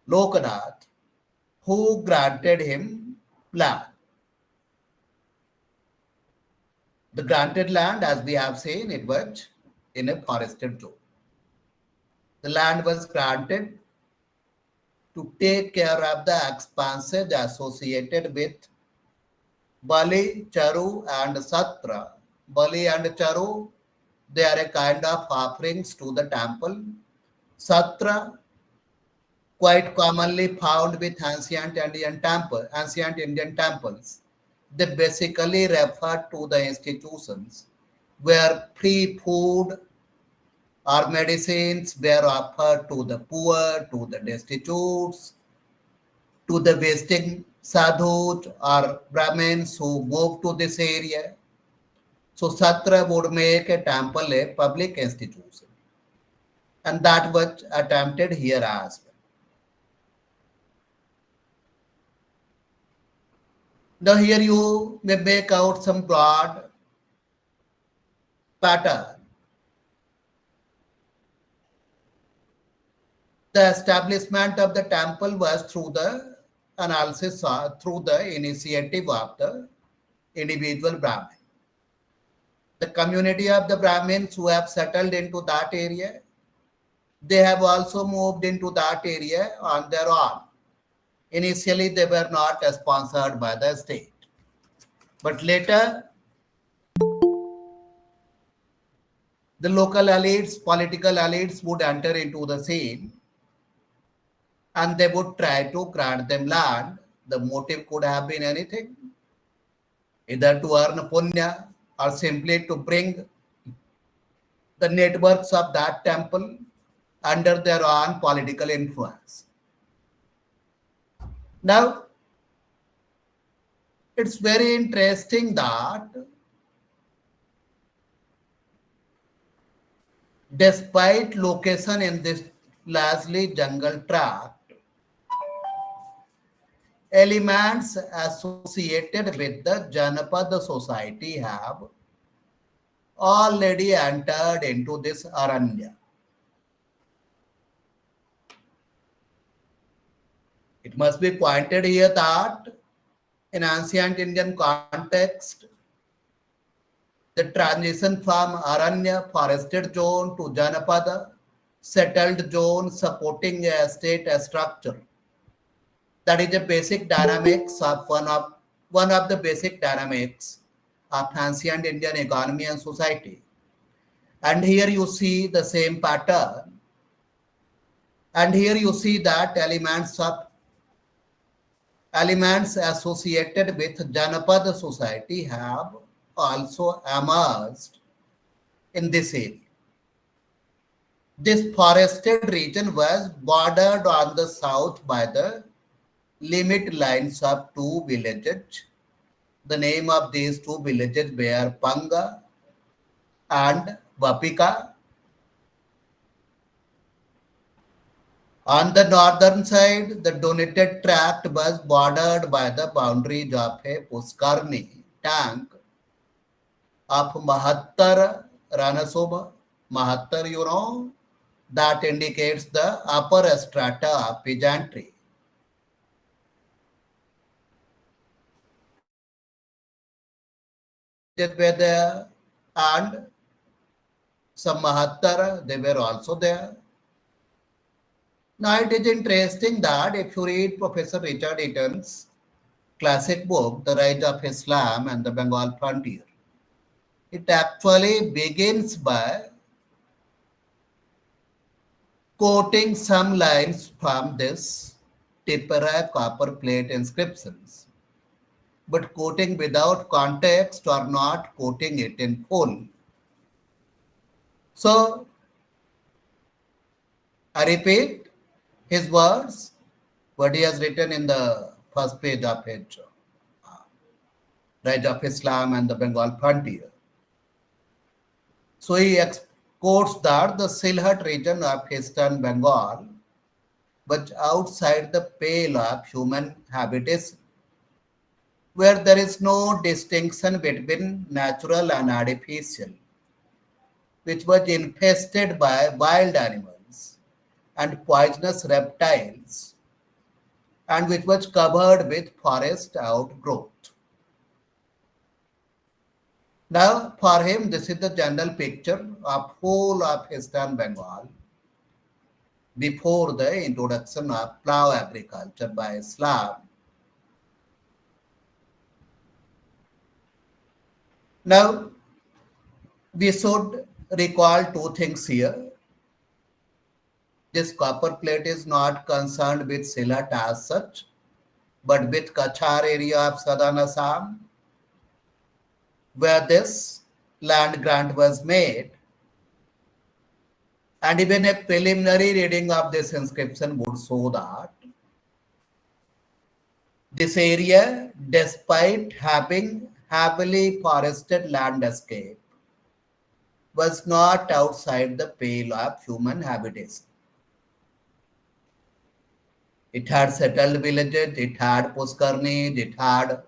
Lokanath, who granted him land. The granted land, as we have seen, it was in a forested zone. The land was granted to take care of the expenses associated with Bali, Charu, and Satra. Bali and Charu, they are a kind of offerings to the temple. Satra, quite commonly found with ancient Indian temples. They basically refer to the institutions where free food or medicines were offered to the poor, to the destitutes, to the visiting sadhus or Brahmins who moved to this area. So Satra would make a temple a public institution. And that was attempted here as well. Now here you may make out some broad pattern. The establishment of the temple was through the analysis, through the initiative of the individual Brahmin. The community of the Brahmins who have settled into that area, they have also moved into that area on their own Initially, they were not sponsored by the state. But later, the local elites, political elites would enter into the scene and they would try to grant them land. The motive could have been anything, either to earn punya or simply to bring the networks of that temple under their own political influence. Now, it's very interesting that despite location in this largely jungle tract, elements associated with the Janapada society have already entered into this aranya. It must be pointed here that in ancient Indian context, the transition from aranya forested zone to Janapada settled zone supporting a state structure. That is a basic dynamics of one of the basic dynamics of ancient Indian economy and society. And here you see the same pattern. And here you see that elements associated with Janapada society have also emerged in this area. This forested region was bordered on the south by the limit lines of two villages. The name of these two villages were Panga and Vapika. On the northern side, the donated tract was bordered by the boundaries of a Puskarni tank of Mahattar Ranasoma. Mahattar, that indicates the upper strata of peasantry. They were there and some Mahattar, they were also there. Now it is interesting that if you read Professor Richard Eaton's classic book, The Rise of Islam and the Bengal Frontier, it actually begins by quoting some lines from this Tipperary copper plate inscriptions, but quoting without context or not quoting it in full. So, I repeat his words, what he has written in the first page of his Rise of Islam and the Bengal Frontier. So he quotes that the Sylhet region of eastern Bengal was outside the pale of human habitation, where there is no distinction between natural and artificial, which was infested by wild animals and poisonous reptiles, and which was covered with forest outgrowth. Now, for him, this is the general picture of whole of eastern Bengal before the introduction of plough agriculture by Islam. Now, we should recall two things here. This copper plate is not concerned with Sylhet as such, but with Kachar area of southern Assam, where this land grant was made. And even a preliminary reading of this inscription would show that this area, despite having heavily forested landscape, was not outside the pale of human habitation. It had settled villages, it had Puskarnis, it had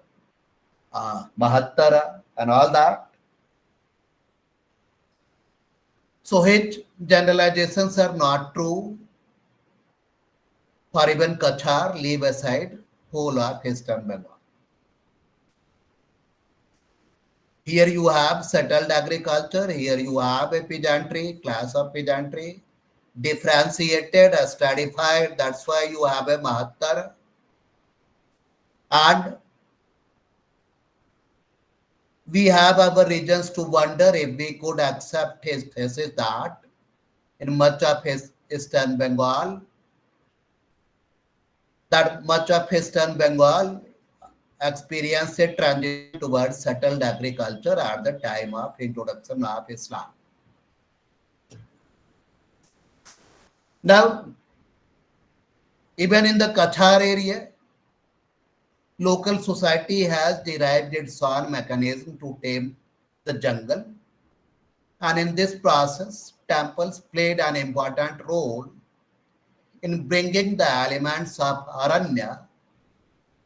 Mahattara and all that. So his generalizations are not true for even Kachar, leave aside whole of eastern Bengal. Here you have settled agriculture, here you have a peasantry, class of peasantry, differentiated, stratified, that's why you have a Mahattar. And we have our reasons to wonder if we could accept his thesis that in much of his Eastern Bengal, experienced a transition towards settled agriculture at the time of introduction of Islam. Now, even in the Kachar area, local society has derived its own mechanism to tame the jungle, and in this process, temples played an important role in bringing the elements of Aranya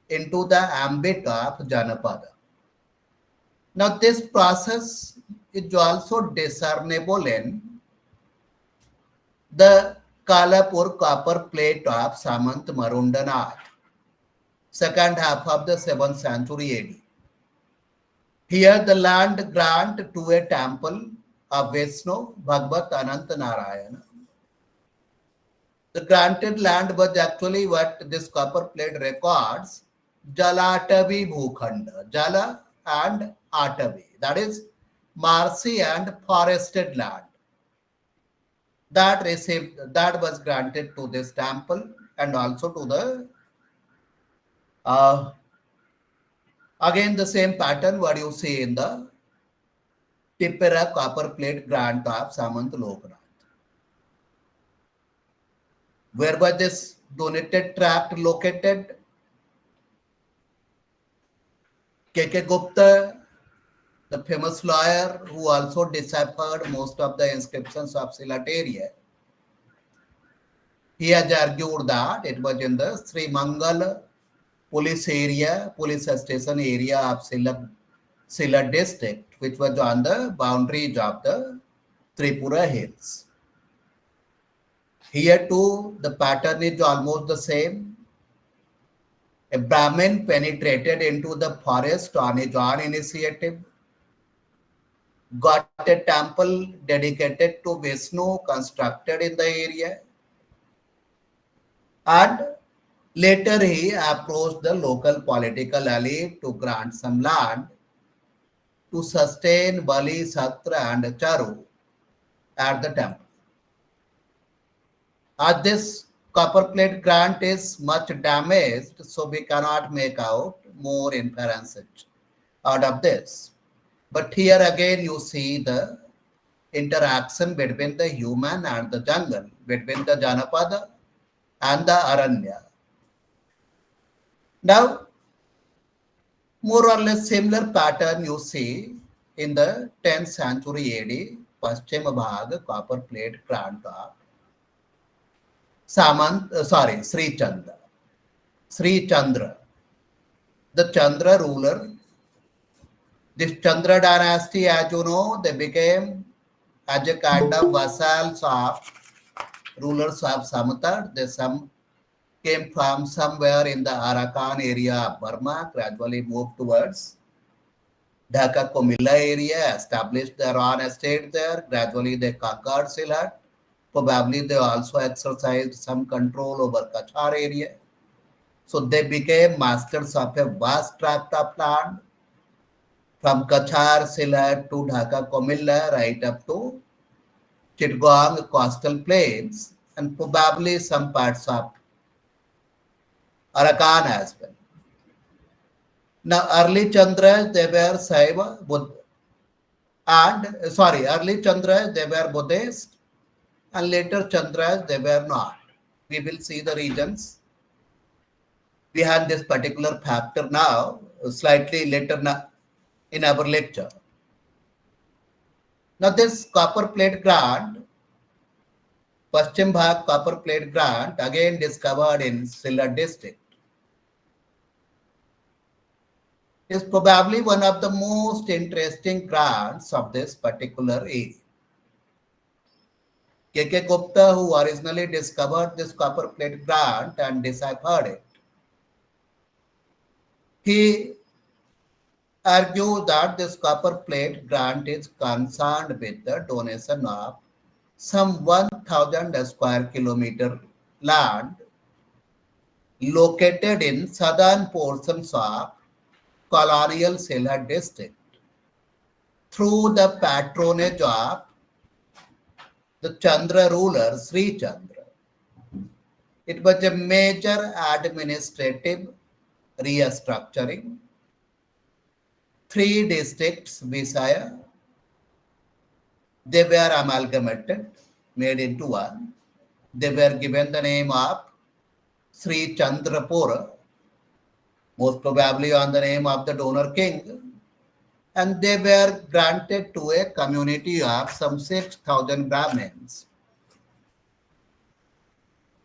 into the ambit of Janapada. Now, this process is also discernible in the Kalapur copper plate of Samant Marundanath, second half of the 7th century AD. Here, the land grant to a temple of Vishnu, Bhagvat Ananta Narayana. The granted land was actually what this copper plate records, Jalatavi Bhukhanda, Jala and Atavi, that is marshy and forested land. That was granted to this temple and also to the again the same pattern what you see in the Tippera copper plate grant of Samant Loknath. Where was this donated tract located? K.K. Gupta, the famous lawyer who also deciphered most of the inscriptions of Sylhet area, he has argued that it was in the Sri Mangal police station area of Sylhet district, which was on the boundaries of the Tripura hills. Here too, the pattern is almost the same. A Brahmin penetrated into the forest on his own initiative, got a temple dedicated to Vishnu constructed in the area, and later he approached the local political elite to grant some land to sustain Bali, Satra and Charu at the temple. As this copper plate grant is much damaged, so we cannot make out more inferences out of this. But here again you see the interaction between the human and the jungle, between the Janapada and the Aranya. Now, more or less similar pattern you see in the 10th century AD, Paschima Bhaga copper plate grant of Sri Chandra. Sri Chandra, the Chandra ruler. This Chandra dynasty, as you know, they became as a kind of vassals of rulers of Samata. They came from somewhere in the Arakan area of Burma, gradually moved towards Dhaka Komilla area, established their own estate there. Gradually they conquered Sylhet. Probably they also exercised some control over Kachar area. So they became masters of a vast tract of land from Kachar, Sylhet to Dhaka Komilla, right up to Chittagong coastal plains, and probably some parts of Arakan as well. Now, early Chandras, they were Saiva, Buddha, early Chandras, they were Buddhist, and later Chandras, they were not. We will see the regions behind this particular factor now, slightly later in our lecture. Now, this copper plate grant, Paschim Bhag copper plate grant, again discovered in Sylhet district, is probably one of the most interesting grants of this particular area. K.K. Gupta, who originally discovered this copper plate grant and deciphered it, he argued that this copper plate grant is concerned with the donation of some 1,000 square kilometer land located in southern portions of colonial Sylhet district through the patronage of the Chandra ruler Sri Chandra. It was a major administrative restructuring. Three districts, Visaya, they were amalgamated, made into one. They were given the name of Sri Chandrapur, most probably on the name of the donor king, and they were granted to a community of some 6,000 Brahmins,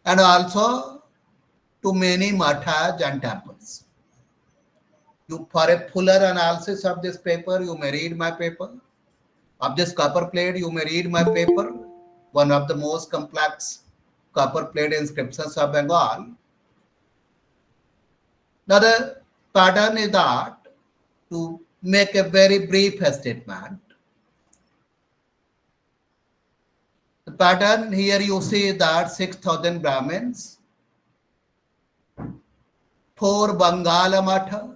and also to many mathas and temples. You, for a fuller analysis of this paper, you may read my paper. Of this copper plate, you may read my paper, one of the most complex copper plate inscriptions of Bengal. Now, the pattern is that to make a very brief statement. The pattern here you see that 6,000 Brahmins, 4 Bangala Matha,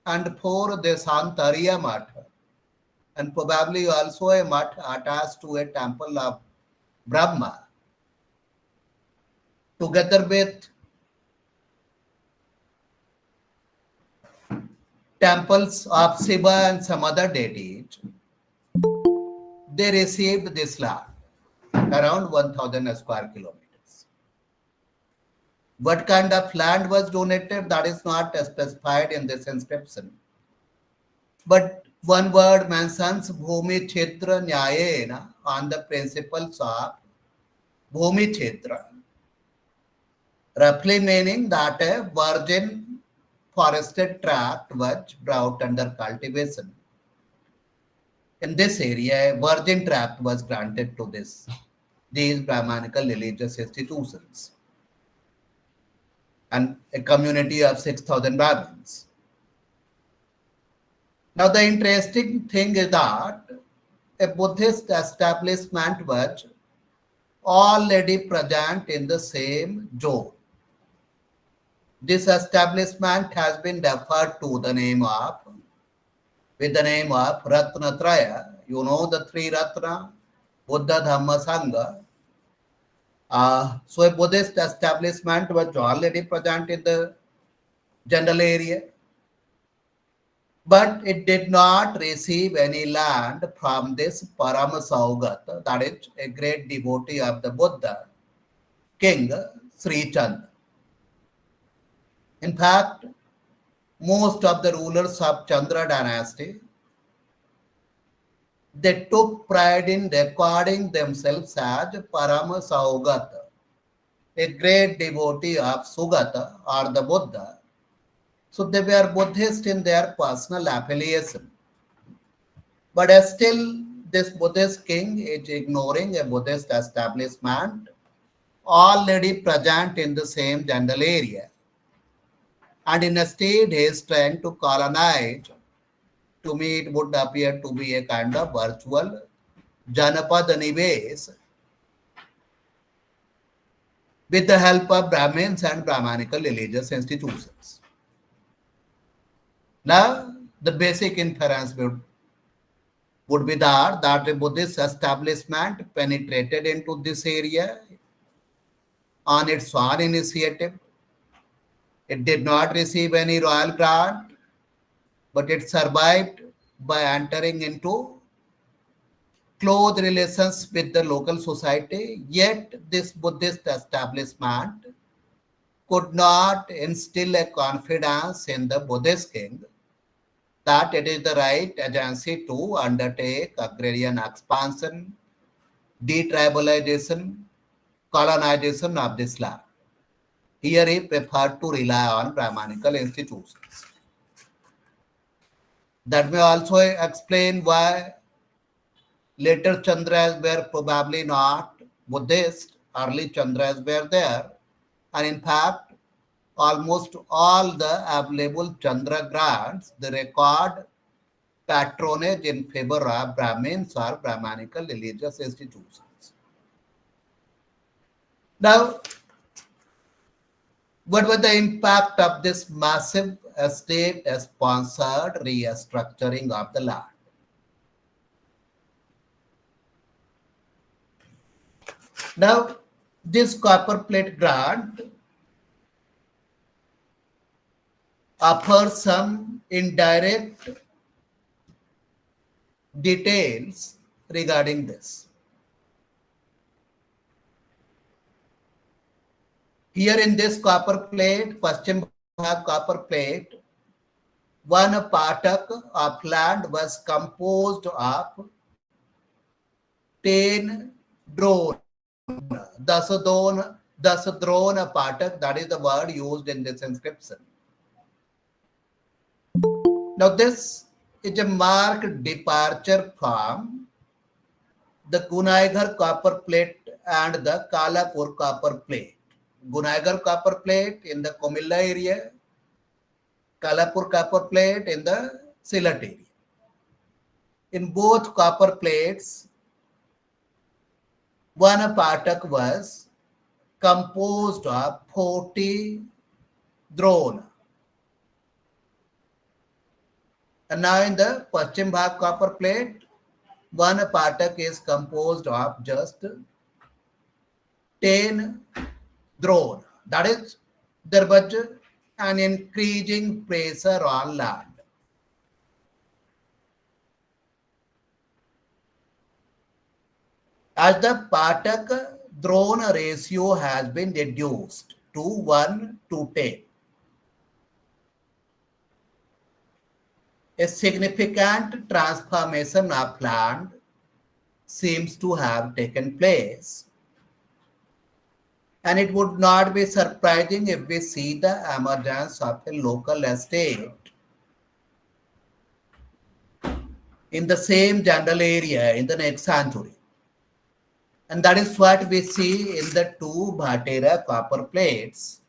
and 4 Desantariya Matha, and probably also a Matha attached to a temple of Brahma, together with temples of Shiva and some other deities. They received this land, around 1,000 square kilometers. What kind of land was donated, that is not specified in this inscription. But one word mentions Bhumi Chitra Nyayena on the principles of Bhumi Chitra, roughly meaning that a virgin forested tract was brought under cultivation. In this area, a virgin tract was granted to these Brahmanical religious institutions and a community of 6,000 Brahmins. Now, the interesting thing is that a Buddhist establishment was already present in the same zone. This establishment has been referred to with the name of Ratnatraya. You know the three Ratna, Buddha, Dhamma, Sangha. So a Buddhist establishment was already present in the general area, but it did not receive any land from this Paramasaugat, that is a great devotee of the Buddha, King Sri Chand. In fact, most of the rulers of Chandra dynasty, they took pride in recording themselves as Paramasaugat, a great devotee of Sugata or the Buddha. So they were Buddhist in their personal affiliation. But still, this Buddhist king is ignoring a Buddhist establishment already present in the same general area. And instead, he is trying to colonize. To me, it would appear to be a kind of virtual Janapad Nives with the help of Brahmins and Brahmanical religious institutions. Now, the basic inference would be that the Buddhist establishment penetrated into this area on its own initiative. It did not receive any royal grant, but it survived by entering into close relations with the local society. Yet this Buddhist establishment could not instill a confidence in the Buddhist king that it is the right agency to undertake agrarian expansion, detribalization, colonization of this land. Here he preferred to rely on Brahmanical institutions. That may also explain why later Chandras were probably not Buddhist, early Chandras were there, and in fact, almost all the available Chandra grants, they record patronage in favor of Brahmins or Brahmanical religious institutions. Now, What was the impact of this massive state-sponsored restructuring of the land? Now, this copper plate grant offers some indirect details regarding this. Here in this copper plate, Paschim Bhag copper plate, one patak of land was composed of 10 drone, das drone patak, that is the word used in this inscription. Now this is a marked departure from the Gunaighar copper plate and the Kalapur copper plate. Gunaighar copper plate in the Comilla area, Kalapur copper plate in the Sylhet area. In both copper plates, one patak was composed of 40 drone. And now in the Paschim Bhag copper plate, one patak is composed of just 10 drone. That is, there was an increasing pressure on land. As the patak drone ratio has been reduced to 1 to 10, a significant transformation of land seems to have taken place. And it would not be surprising if we see the emergence of a local estate in the same general area in the next century. And that is what we see in the two Bhatera copper plates,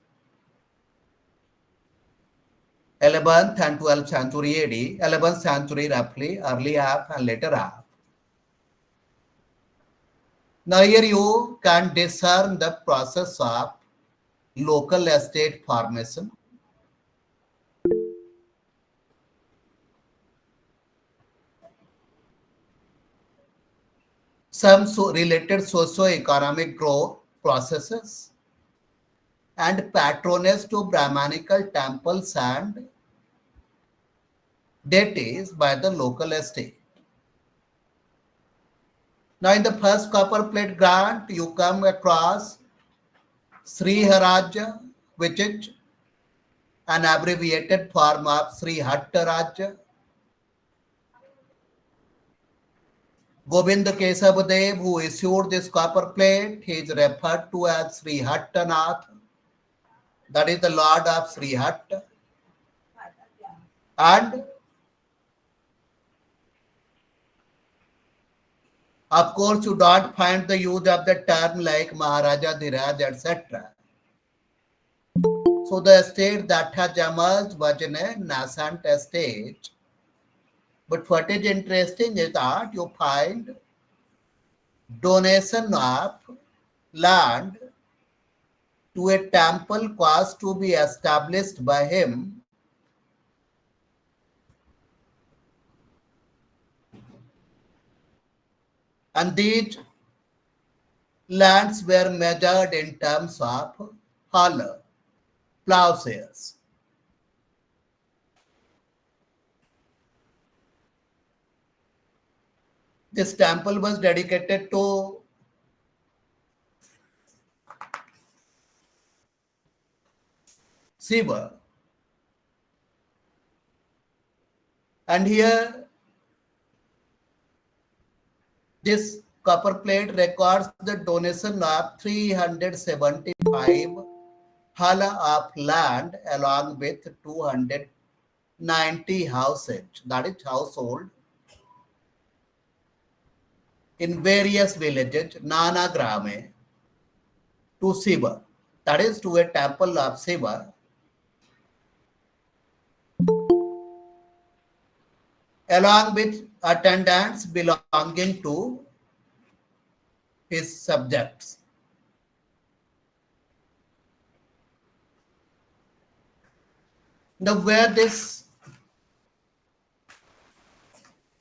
11th and 12th century AD, 11th century roughly, early half and later half. Now here you can discern the process of local estate formation. Some related socio-economic growth processes and patronage to Brahmanical temples and deities by the local estate. Now in the first copper plate grant, you come across Sri Harajya, which is an abbreviated form of Sri Hattarajya. Govind Keshav Dev, who issued this copper plate, he is referred to as Sri Nath, that is the Lord of Sri Hatta. And of course, you don't find the use of the term like Maharaja Dhiraj, etc. So the estate that has emerged was in a nascent stage. But what is interesting is that you find donation of land to a temple caused to be established by him. And these lands were measured in terms of hollow plowshares. This temple was dedicated to Shiva. And here, this copper plate records the donation of 375 hala of land along with 290 houses, that is household, in various villages, Nana Grame, to Shiva, that is to a temple of Shiva, along with attendants belonging to his subjects. Now, where this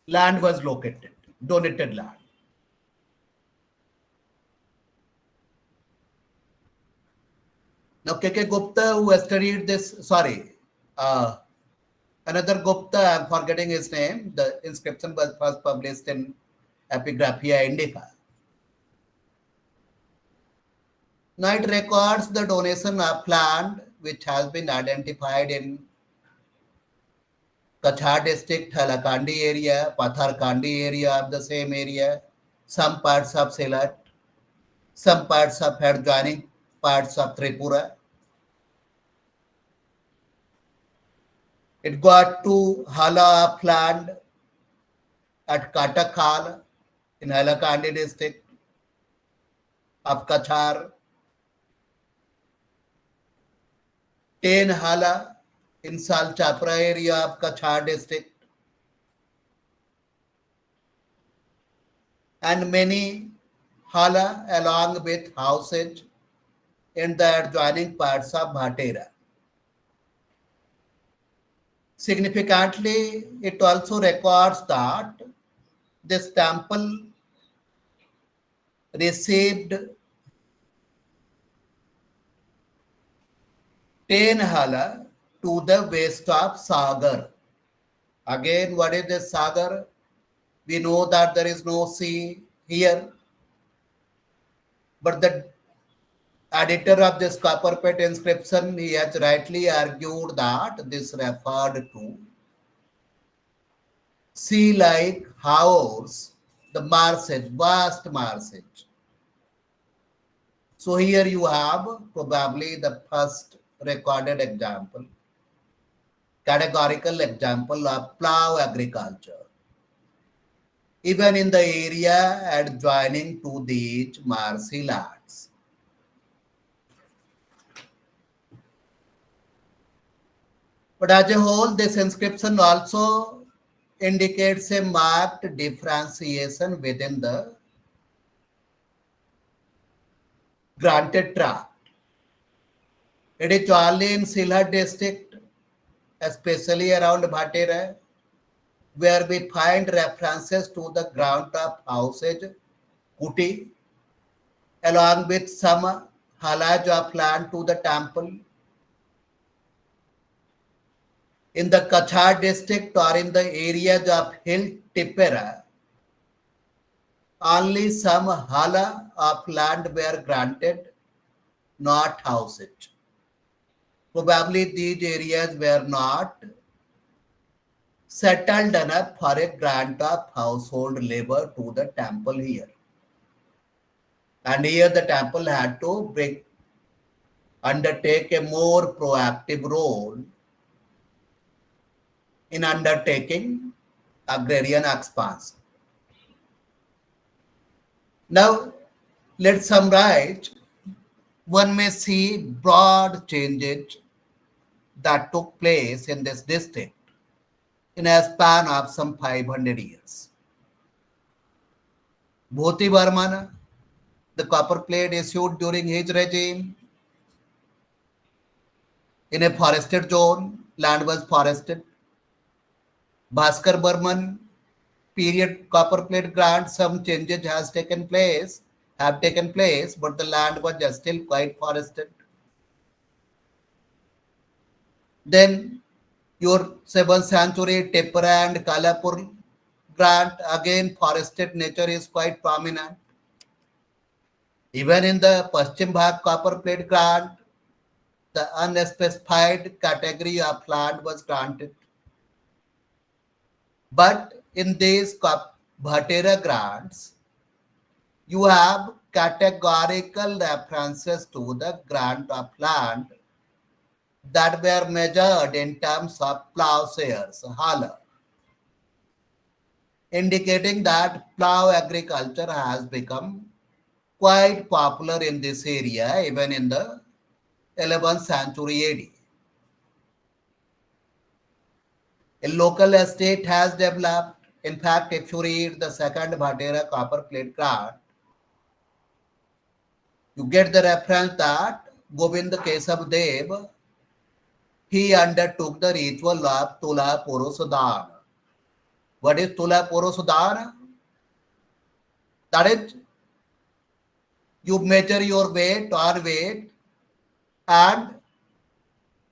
land was located, donated land. Now, K.K. Gupta, who has studied this, uh, another Gupta, I'm forgetting his name, the inscription was first published in Epigraphia Indica. Now, it records the donation of land which has been identified in Kachar district, Halakandi area, Patharkandi area of the same area, some parts of Sylhet, some parts of adjoining parts of Tripura. It got to Hala of land at Katakhal in Halakandi district of Kachar, Ten Hala in Sal Chapra area of Kachar district, and many Hala along with houses in the adjoining parts of Bhatera. Significantly, it also records that this temple received 10 hala to the west of Sagar. Again, what is the Sagar? We know that there is no sea here, but the editor of this copperplate inscription, he has rightly argued that this referred to sea-like house, the marshes, vast marshes. So here you have probably the first recorded example, categorical example of plough agriculture, even in the area adjoining to these marshy lands. But as a whole, this inscription also indicates a marked differentiation within the granted tract. It is only in Sylhet district, especially around Bhatera, where we find references to the ground of houses, kuti, along with some halaj of land to the temple. In the Kachar district or in the areas of hill Tipera, only some hala of land were granted, not houses. Probably these areas were not settled enough for a grant of household labor to the temple here. And here the temple had to undertake a more proactive role in undertaking agrarian expansion. Now, let's summarize. One may see broad changes that took place in this district in a span of some 500 years. Bhoti Varmana, the copper plate issued during his regime in a forested zone, land was forested. Bhaskar Burman, period copper plate grant, some changes have taken place, but the land was just still quite forested. Then your 7th century Tipra and Kalapur grant, again forested nature is quite prominent. Even in the Paschim Bhag copper plate grant, the unspecified category of land was granted. But in these Bhatera grants, you have categorical references to the grant of land that were measured in terms of plowshares, hala, indicating that plow agriculture has become quite popular in this area even in the 11th century AD. A local estate has developed. In fact, if you read the second Bhatera copper plate grant, you get the reference that Govind Kesav Dev he undertook the ritual of Tula Porosudan. What is Tula Porosudan? That is, you measure your weight or weight and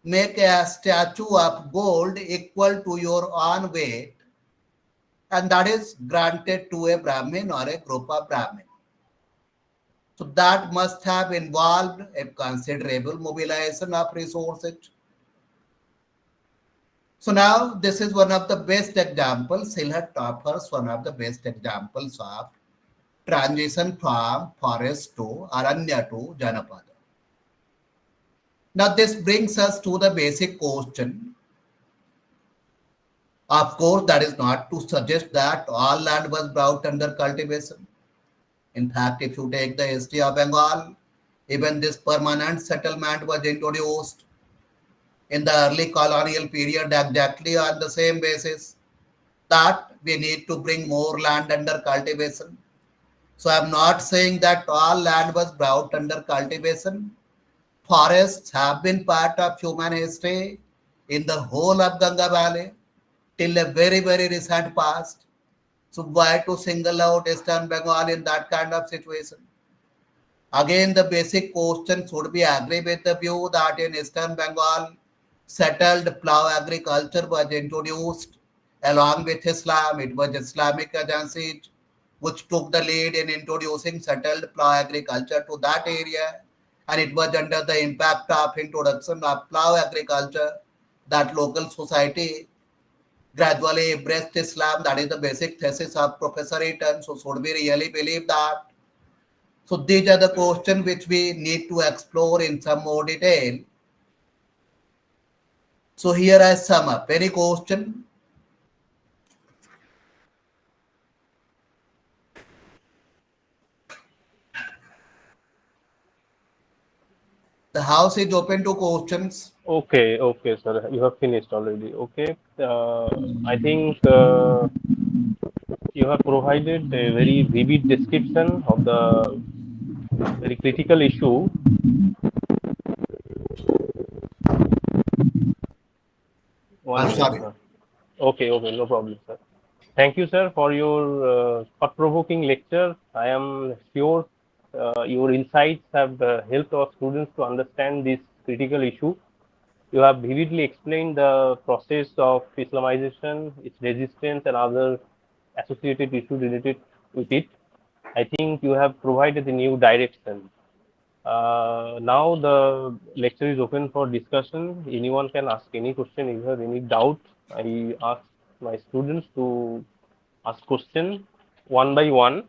make a statue of gold equal to your own weight, and that is granted to a Brahmin or a group of Brahmin. So that must have involved a considerable mobilization of resources. So now this is one of the best examples. Sylhet offers one of the best examples of transition from forest to Aranya to Janapada. Now this brings us to the basic question. Of course, that is not to suggest that all land was brought under cultivation. In fact, if you take the history of Bengal, even this permanent settlement was introduced in the early colonial period exactly on the same basis that we need to bring more land under cultivation. So I'm not saying that all land was brought under cultivation. Forests have been part of human history in the whole of Ganga Valley till a very, very recent past. So why to single out Eastern Bengal in that kind of situation? Again, the basic question should be agree with the view that in Eastern Bengal, settled plough agriculture was introduced along with Islam. It was Islamic agencies which took the lead in introducing settled plough agriculture to that area, and it was under the impact of introduction of plough agriculture that local society gradually embraced Islam. That is the basic thesis of Professor Eaton. So should we really believe that? So these are the questions which we need to explore in some more detail. So here I sum up. Any question? The house is open to questions. Okay, okay, sir. You have finished already. Okay. I think you have provided a very vivid description of the very critical issue. One minute, Sorry. sir. Okay, okay, no problem, sir. Thank you, sir, for your thought-provoking lecture. I am sure your insights have helped our students to understand this critical issue. You have vividly explained the process of Islamization, its resistance, and other associated issues related with it. I think you have provided a new direction. Now the lecture is open for discussion. Anyone can ask any question. If you have any doubt, I ask my students to ask question one by one.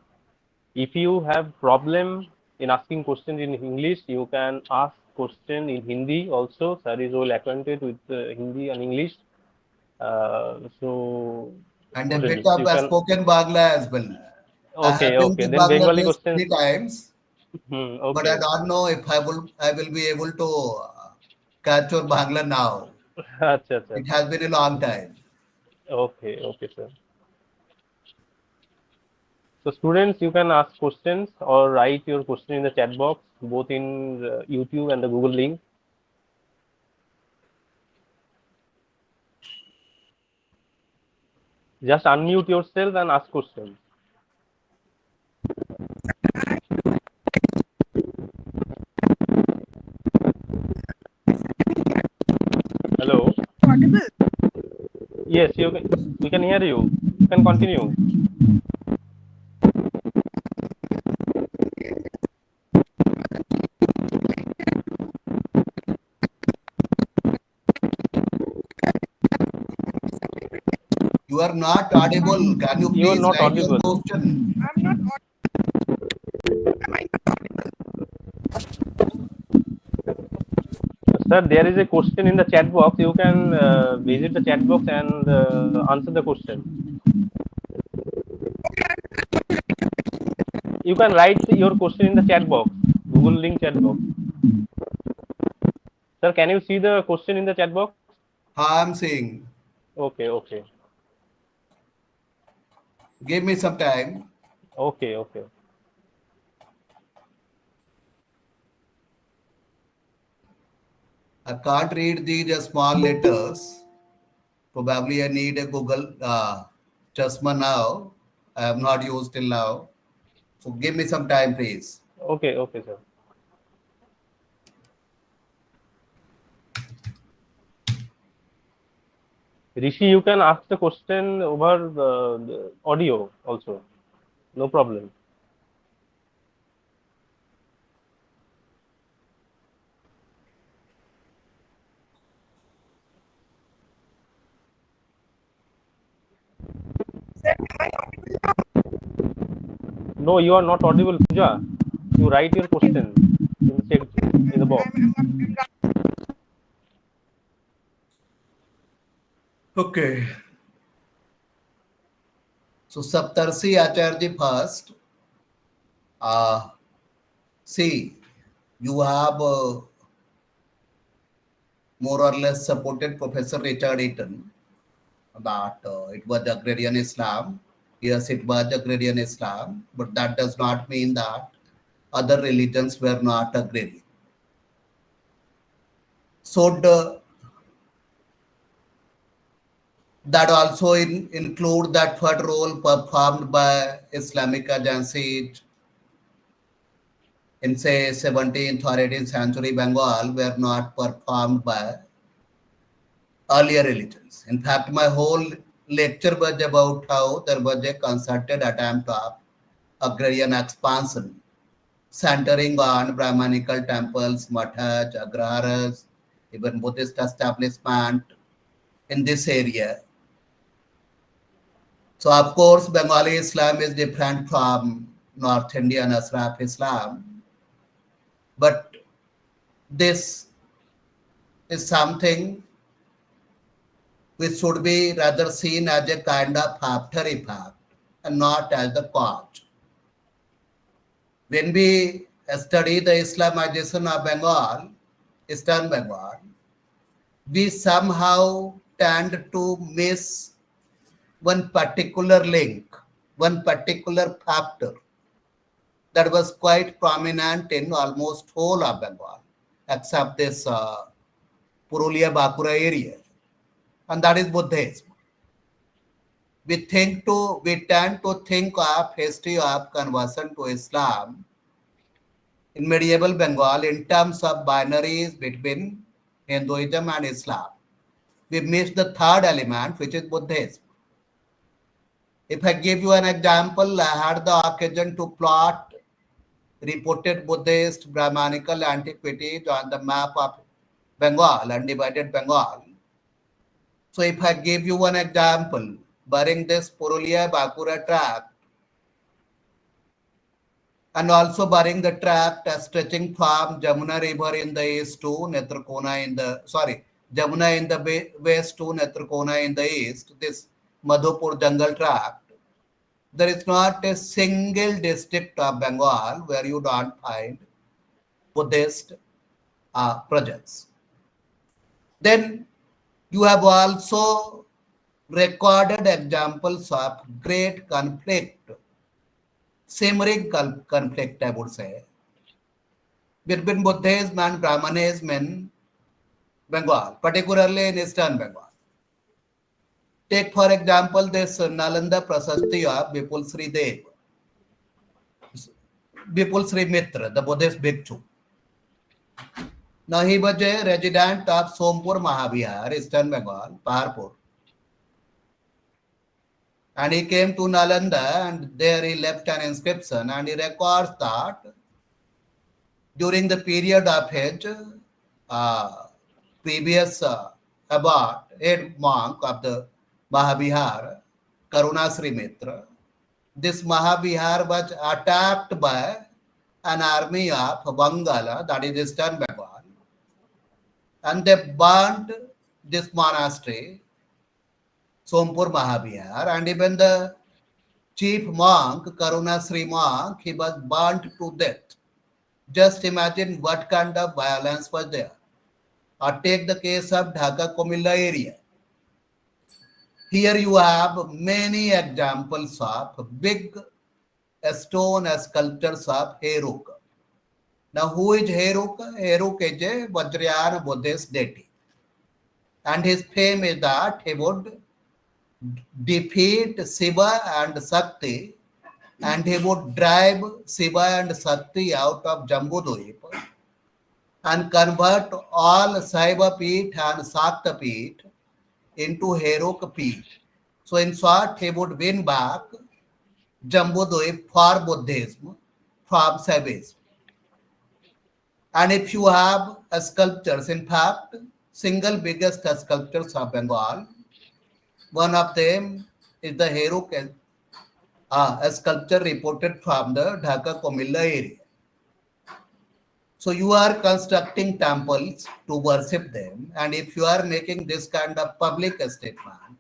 If you have problem in asking questions in English, you can ask question in Hindi also. Sir is well acquainted with Hindi and English. So And a bit students, of you a can. spoken Bangla as well. I have Okay, been okay. to Then Bengali Bangladesh questions. 3 times, but I Okay. don't know if I will be able to catch your Bangla now. Acha, acha, It acha. has been a long time. Okay, okay, sir. So students, you can ask questions or write your question in the chat box, both in YouTube and the Google link. Just unmute yourself and ask questions. Hello. Audible. Yes, we can hear you. You can continue. You are not audible. Can you You are please not write your audible. question? I'm not audible. Am I not audible? Sir, there is a question in the chat box. You can visit the chat box and answer the question. You can write your question in the chat box, Google link chat box. Sir, can you see the question in the chat box? I am saying, Okay, okay, give me some time. okay, okay. I can't read these small letters. Probably I need a Google Chasma now. I have not used till now. So give me some time, please. Okay, okay, sir. Rishi, you can ask the question over the audio also. No problem. Sir, am I audible now? No, you are not audible, Pooja. You write your question in the in the box. I'm Okay. So Saptarshi Acharya first. Uh, See, you have more or less supported Professor Richard Eaton that it was agrarian Islam. Yes, it was agrarian Islam, but that does not mean that other religions were not agrarian. So that also include that third role performed by Islamic agencies in say 17th or 18th century Bengal were not performed by earlier religions. In fact, my whole lecture was about how there was a concerted attempt of agrarian expansion, centering on Brahmanical temples, mathas, agraras, even Buddhist establishment in this area. So, of course, Bengali Islam is different from North Indian Ashraf Islam, but this is something which should be rather seen as a kind of after effect and not as the cause. When we study the Islamization of Bengal, Eastern Bengal, we somehow tend to miss one particular link, one particular factor that was quite prominent in almost whole of Bengal, except this Purulia Bakura area, and that is Buddhism. We tend to think of history of conversion to Islam in medieval Bengal in terms of binaries between Hinduism and Islam. We miss the third element, which is Buddhism. If I give you an example, I had the occasion to plot reported Buddhist Brahmanical antiquities on the map of Bengal, undivided Bengal. So if I give you one example, barring this Purulia Bakura tract, and also barring the tract stretching from Jamuna River in the east to Netrakona in the, Jamuna in the west to Netrakona in the east, this Madhupur jungle tract, there is not a single district of Bengal where you don't find Buddhist projects. Then you have also recorded examples of great conflict, simmering conflict, I would say, between Buddhism and Brahmanism in Bengal, particularly in Eastern Bengal. Take, for example, this Nalanda Prasasti of Vipul Sri Dev, Vipul Sri Mitra, the Buddhist bhikshu. Now, he was a resident of Sompur Mahavihar, Eastern Bengal, Paharpur. And he came to Nalanda and there he left an inscription and he records that during the period of his previous abode, head monk of the Mahavihar, Karunasri Mitra, this Mahavihar was attacked by an army of Bangala, that is Eastern Bengal, and they burned this monastery, Sompur Mahavihar, and even the chief monk, Karunasri monk, he was burnt to death. Just imagine what kind of violence was there. Or take the case of Dhaka Komilla area. Here you have many examples of big stone sculptures of Heruk. Now, who is Heruk? Heruk is a Vajrayana Buddhist deity. And his fame is that he would defeat Shiva and Shakti, and he would drive Shiva and Shakti out of Jambudvip and convert all Saiva Peeth and Shakta Peeth into Heruk Peeth. So, in short, he would win back Jambudvip for Buddhism from Saivism. And if you have sculptures, in fact, single biggest sculptures of Bengal, one of them is the Heruk a sculpture reported from the Dhaka Komilla area. So you are constructing temples to worship them, and if you are making this kind of public statement,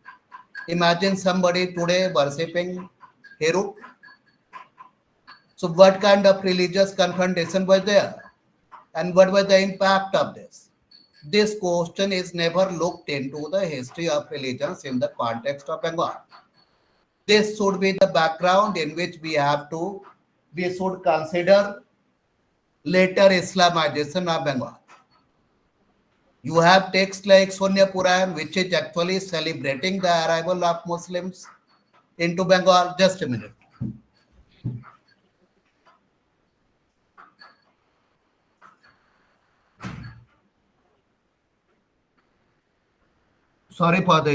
imagine somebody today worshipping Heruk. So what kind of religious confrontation was there? And what was the impact of this? This question is never looked into the history of religions in the context of Bengal. This should be the background in which we should consider later Islamization of Bengal. You have texts like Sonia Puran, which is actually celebrating the arrival of Muslims into Bengal. Just a minute. Sorry for the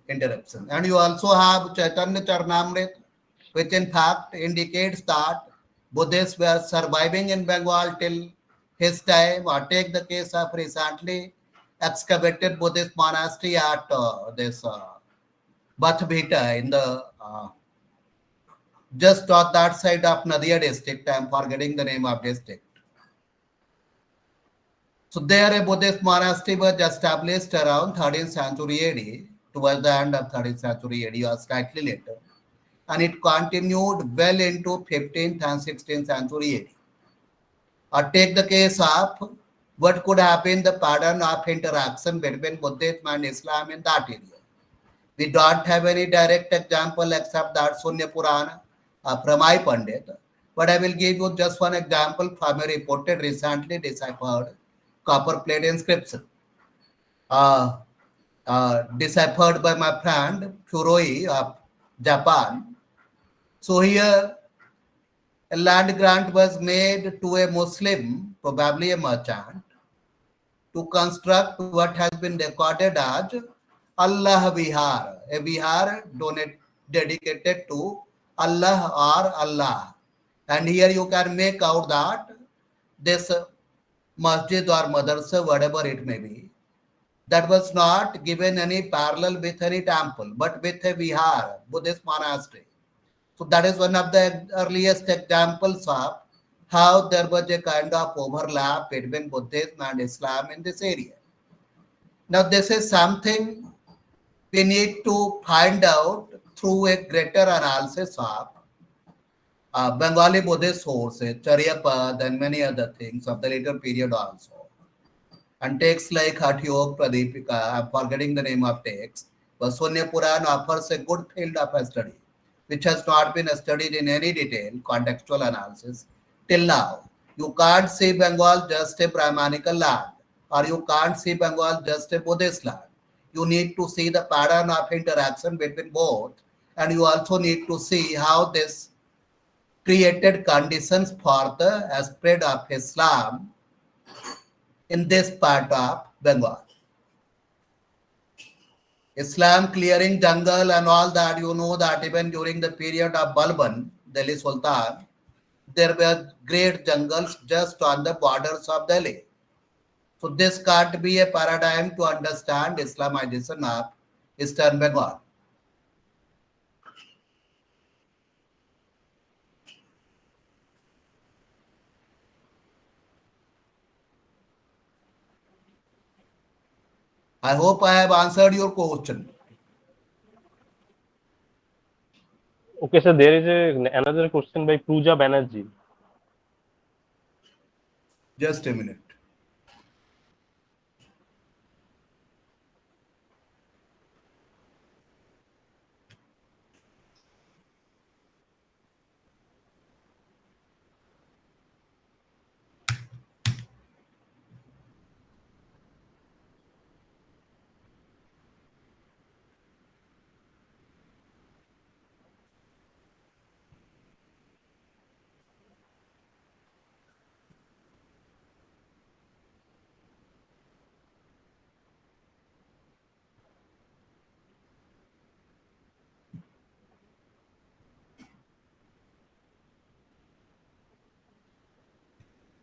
interruption. And you also have Chaitanya Charnamrit, which in fact indicates that Buddhists were surviving in Bengal till his time. Or take the case of recently excavated Buddhist monastery at this Bathbhita in the just on that side of Nadia district. I am forgetting the name of district. So there a Buddhist monastery was established around 13th century AD, towards the end of 13th century AD or slightly later. And it continued well into 15th and 16th century AD. Or take the case of what could have been the pattern of interaction between Buddhism and Islam in that area. We don't have any direct example except that Sunya Purana from I Pandit. But I will give you just one example from a reported recently deciphered copper plate inscription. Deciphered by my friend Furoi of Japan. So here a land grant was made to a Muslim, probably a merchant, to construct what has been recorded as Allah Vihar, a Vihar dedicated to Allah or Allah. And here you can make out that this masjid or madrasa, whatever it may be, that was not given any parallel with any temple, but with a Vihar, Buddhist monastery. So that is one of the earliest examples of how there was a kind of overlap between Buddhism and Islam in this area. Now, this is something we need to find out through a greater analysis of Bengali Buddhist sources, Charyapad and many other things of the later period also. And texts like Hatyog Pradipika, I'm forgetting the name of text, but Sonia Puran offers a good field of study, which has not been studied in any detail, contextual analysis till now. You can't see Bengal just a Brahmanical land, or you can't see Bengal just a Buddhist land. You need to see the pattern of interaction between both, and you also need to see how this created conditions for the spread of Islam in this part of Bengal. Islam clearing jungle and all that, you know that even during the period of Balban, Delhi Sultan, there were great jungles just on the borders of Delhi. So this can't be a paradigm to understand Islamization of Eastern Bengal. I hope I have answered your question. Okay, sir. There is another question by Pooja Banerjee. Just a minute.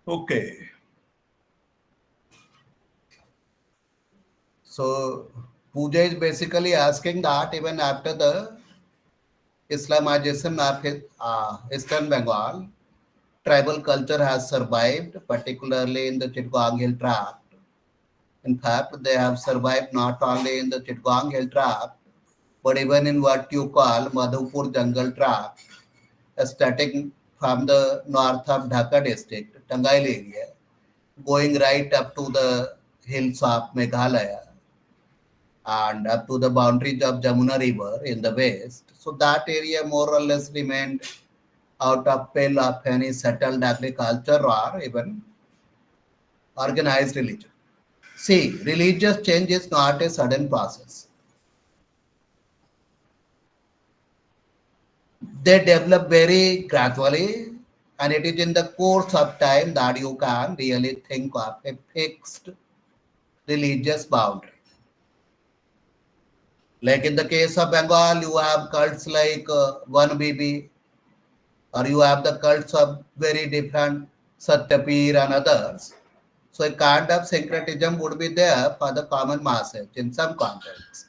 Okay. So Pooja is basically asking that even after the Islamization of Eastern Bengal, tribal culture has survived, particularly in the Chittagong Hill Tract. In fact, they have survived not only in the Chittagong Hill Tract, but even in what you call Madhupur Jungle Tract, starting from the north of Dhaka district, Tangail area, going right up to the hills of Meghalaya and up to the boundaries of Jamuna River in the west. So that area more or less remained out of pale of any settled agriculture or even organized religion. See, religious change is not a sudden process. They develop very gradually, and it is in the course of time that you can really think of a fixed religious boundary. Like in the case of Bengal, you have cults like One BB, or you have the cults of very different Satyapir and others. So a kind of syncretism would be there for the common masses in some context.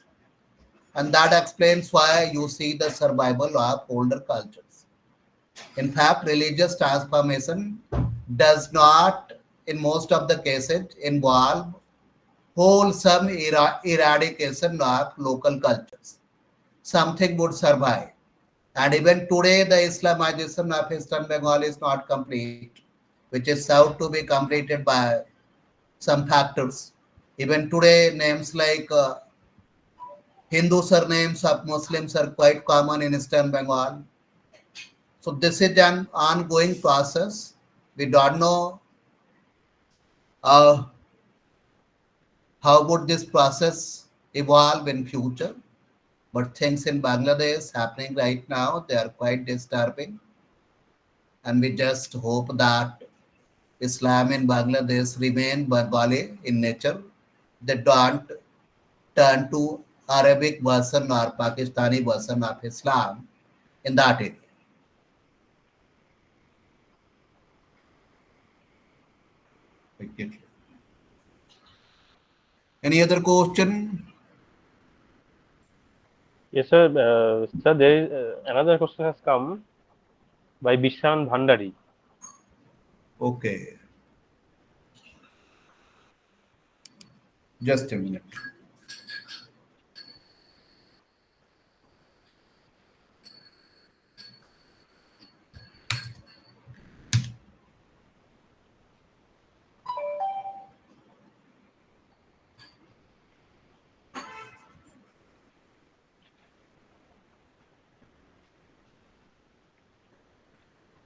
And that explains why you see the survival of older cultures. In fact, religious transformation does not, in most of the cases, involve wholesome eradication of local cultures. Something would survive. And even today, the Islamization of Eastern Bengal is not complete, which is sought to be completed by some factors. Even today, names like Hindu surnames of Muslims are quite common in Eastern Bengal. So this is an ongoing process. We don't know uh, how would this process evolve in future, but things in Bangladesh happening right now, they are quite disturbing. And we just hope that Islam in Bangladesh remain Bengali in nature. They don't turn to Arabic version or Pakistani version of Islam in that area. Any other question? Yes, sir. Sir, there is another question has come by Bishan Bhandari. Okay. Just a minute.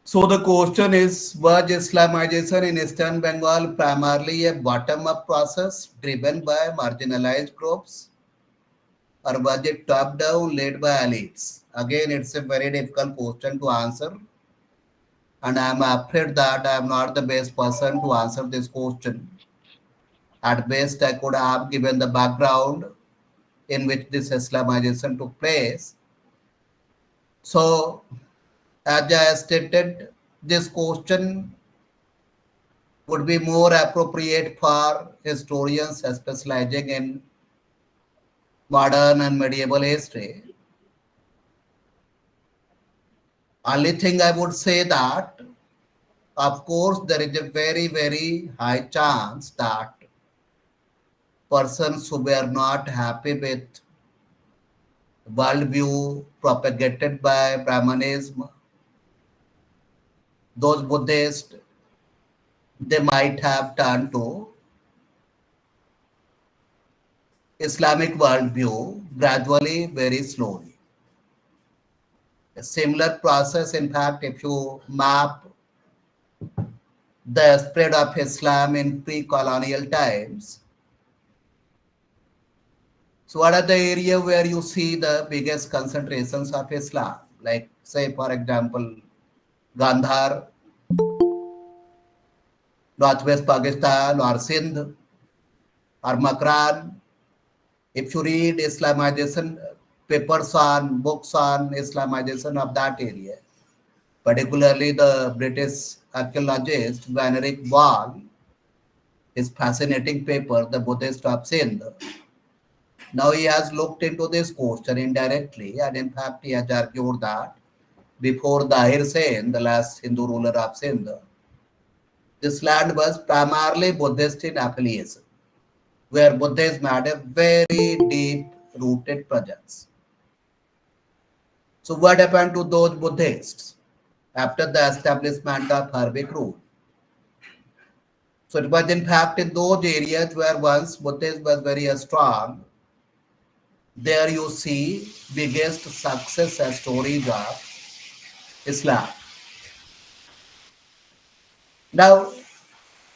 So the question is, was Islamization in Eastern Bengal primarily a bottom-up process driven by marginalized groups, or was it top-down led by elites? Again, it's a very difficult question to answer, and I'm afraid that I'm not the best person to answer this question. At best, I could have given the background in which this Islamization took place. So, as I stated, this question would be more appropriate for historians specializing in modern and medieval history. Only thing I would say that, of course, there is a very, very high chance that persons who were not happy with worldview propagated by Brahmanism, those Buddhists, they might have turned to Islamic worldview gradually, very slowly. A similar process, in fact, if you map the spread of Islam in pre-colonial times. So what are the area where you see the biggest concentrations of Islam? Like say, for example, Gandhar, Northwest Pakistan or Sindh or Makran. If you read Islamization papers on books on Islamization of that area, particularly the British archaeologist Van Eyck Wall, his fascinating paper, The Buddhist of Sindh. Now he has looked into this question indirectly, and in fact he has argued that before Dahir Sen, the last Hindu ruler of Sindh, this land was primarily Buddhist in affiliation, where Buddhism had a very deep rooted presence. So what happened to those Buddhists after the establishment of Harvick rule? So it was in fact in those areas where once Buddhism was very strong, there you see biggest success stories of Islam. Now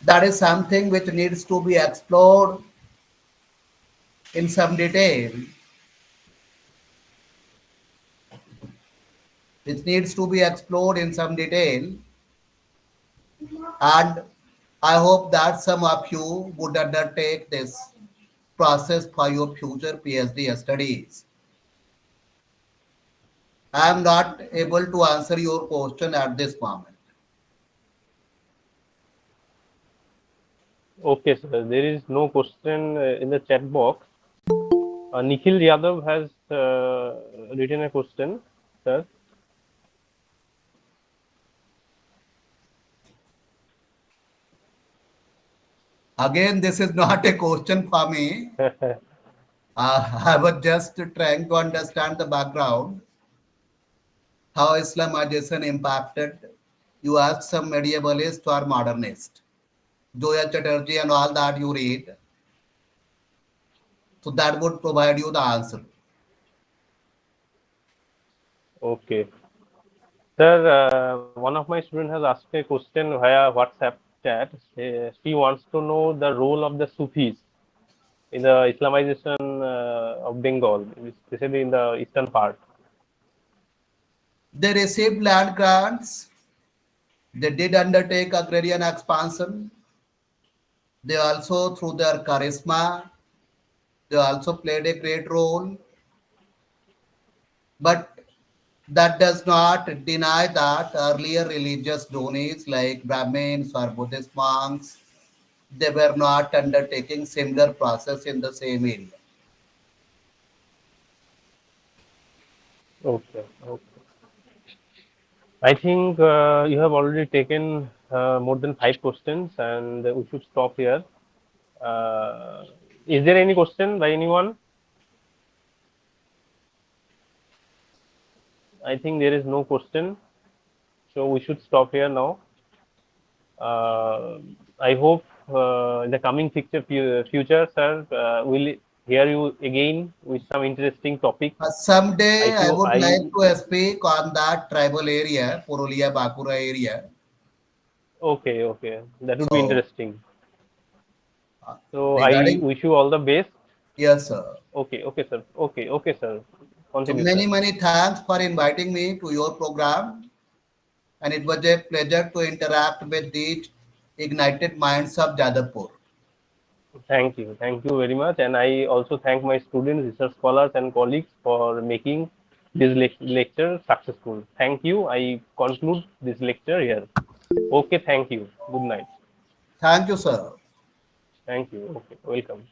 that is something which needs to be explored in some detail. It needs to be explored in some detail, and I hope that some of you would undertake this process for your future PhD studies. I am not able to answer your question at this moment. Okay, sir. There is no question in the chat box. Nikhil Yadav has written a question, sir. Again, this is not a question for me. I was just trying to understand the background, how Islamization impacted. You asked some medievalist or modernist, Joya Chatterjee and all that you read. So that would provide you the answer. Okay. Sir, one of my students has asked a question via WhatsApp chat. She wants to know the role of the Sufis in the Islamization of Bengal, especially in the eastern part. They received land grants. They did undertake agrarian expansion. They also, through their charisma, they also played a great role. But that does not deny that earlier religious donis like Brahmins or Buddhist monks, they were not undertaking similar process in the same area. Okay. Okay. I think you have already taken more than 5 questions, and we should stop here. Is there any question by anyone? I think there is no question, so we should stop here now. I hope in the coming future, sir, will hear you again with some interesting topic. Someday I So would like to speak on that tribal area, Purulia, Bakura area. okay, okay, that would be So interesting. So I regarding, wish you all the best. yes, sir. Okay, okay, sir. Okay, okay, sir. So Continue, many, sir. many thanks for inviting me to your program. And it was a pleasure to interact with these ignited minds of Jadavpur. Thank you very much. And I also thank my students, research scholars, and colleagues for making this lecture successful. Thank you. I conclude this lecture here. Okay, thank you. Good night. Thank you, sir. Thank you. Okay, welcome.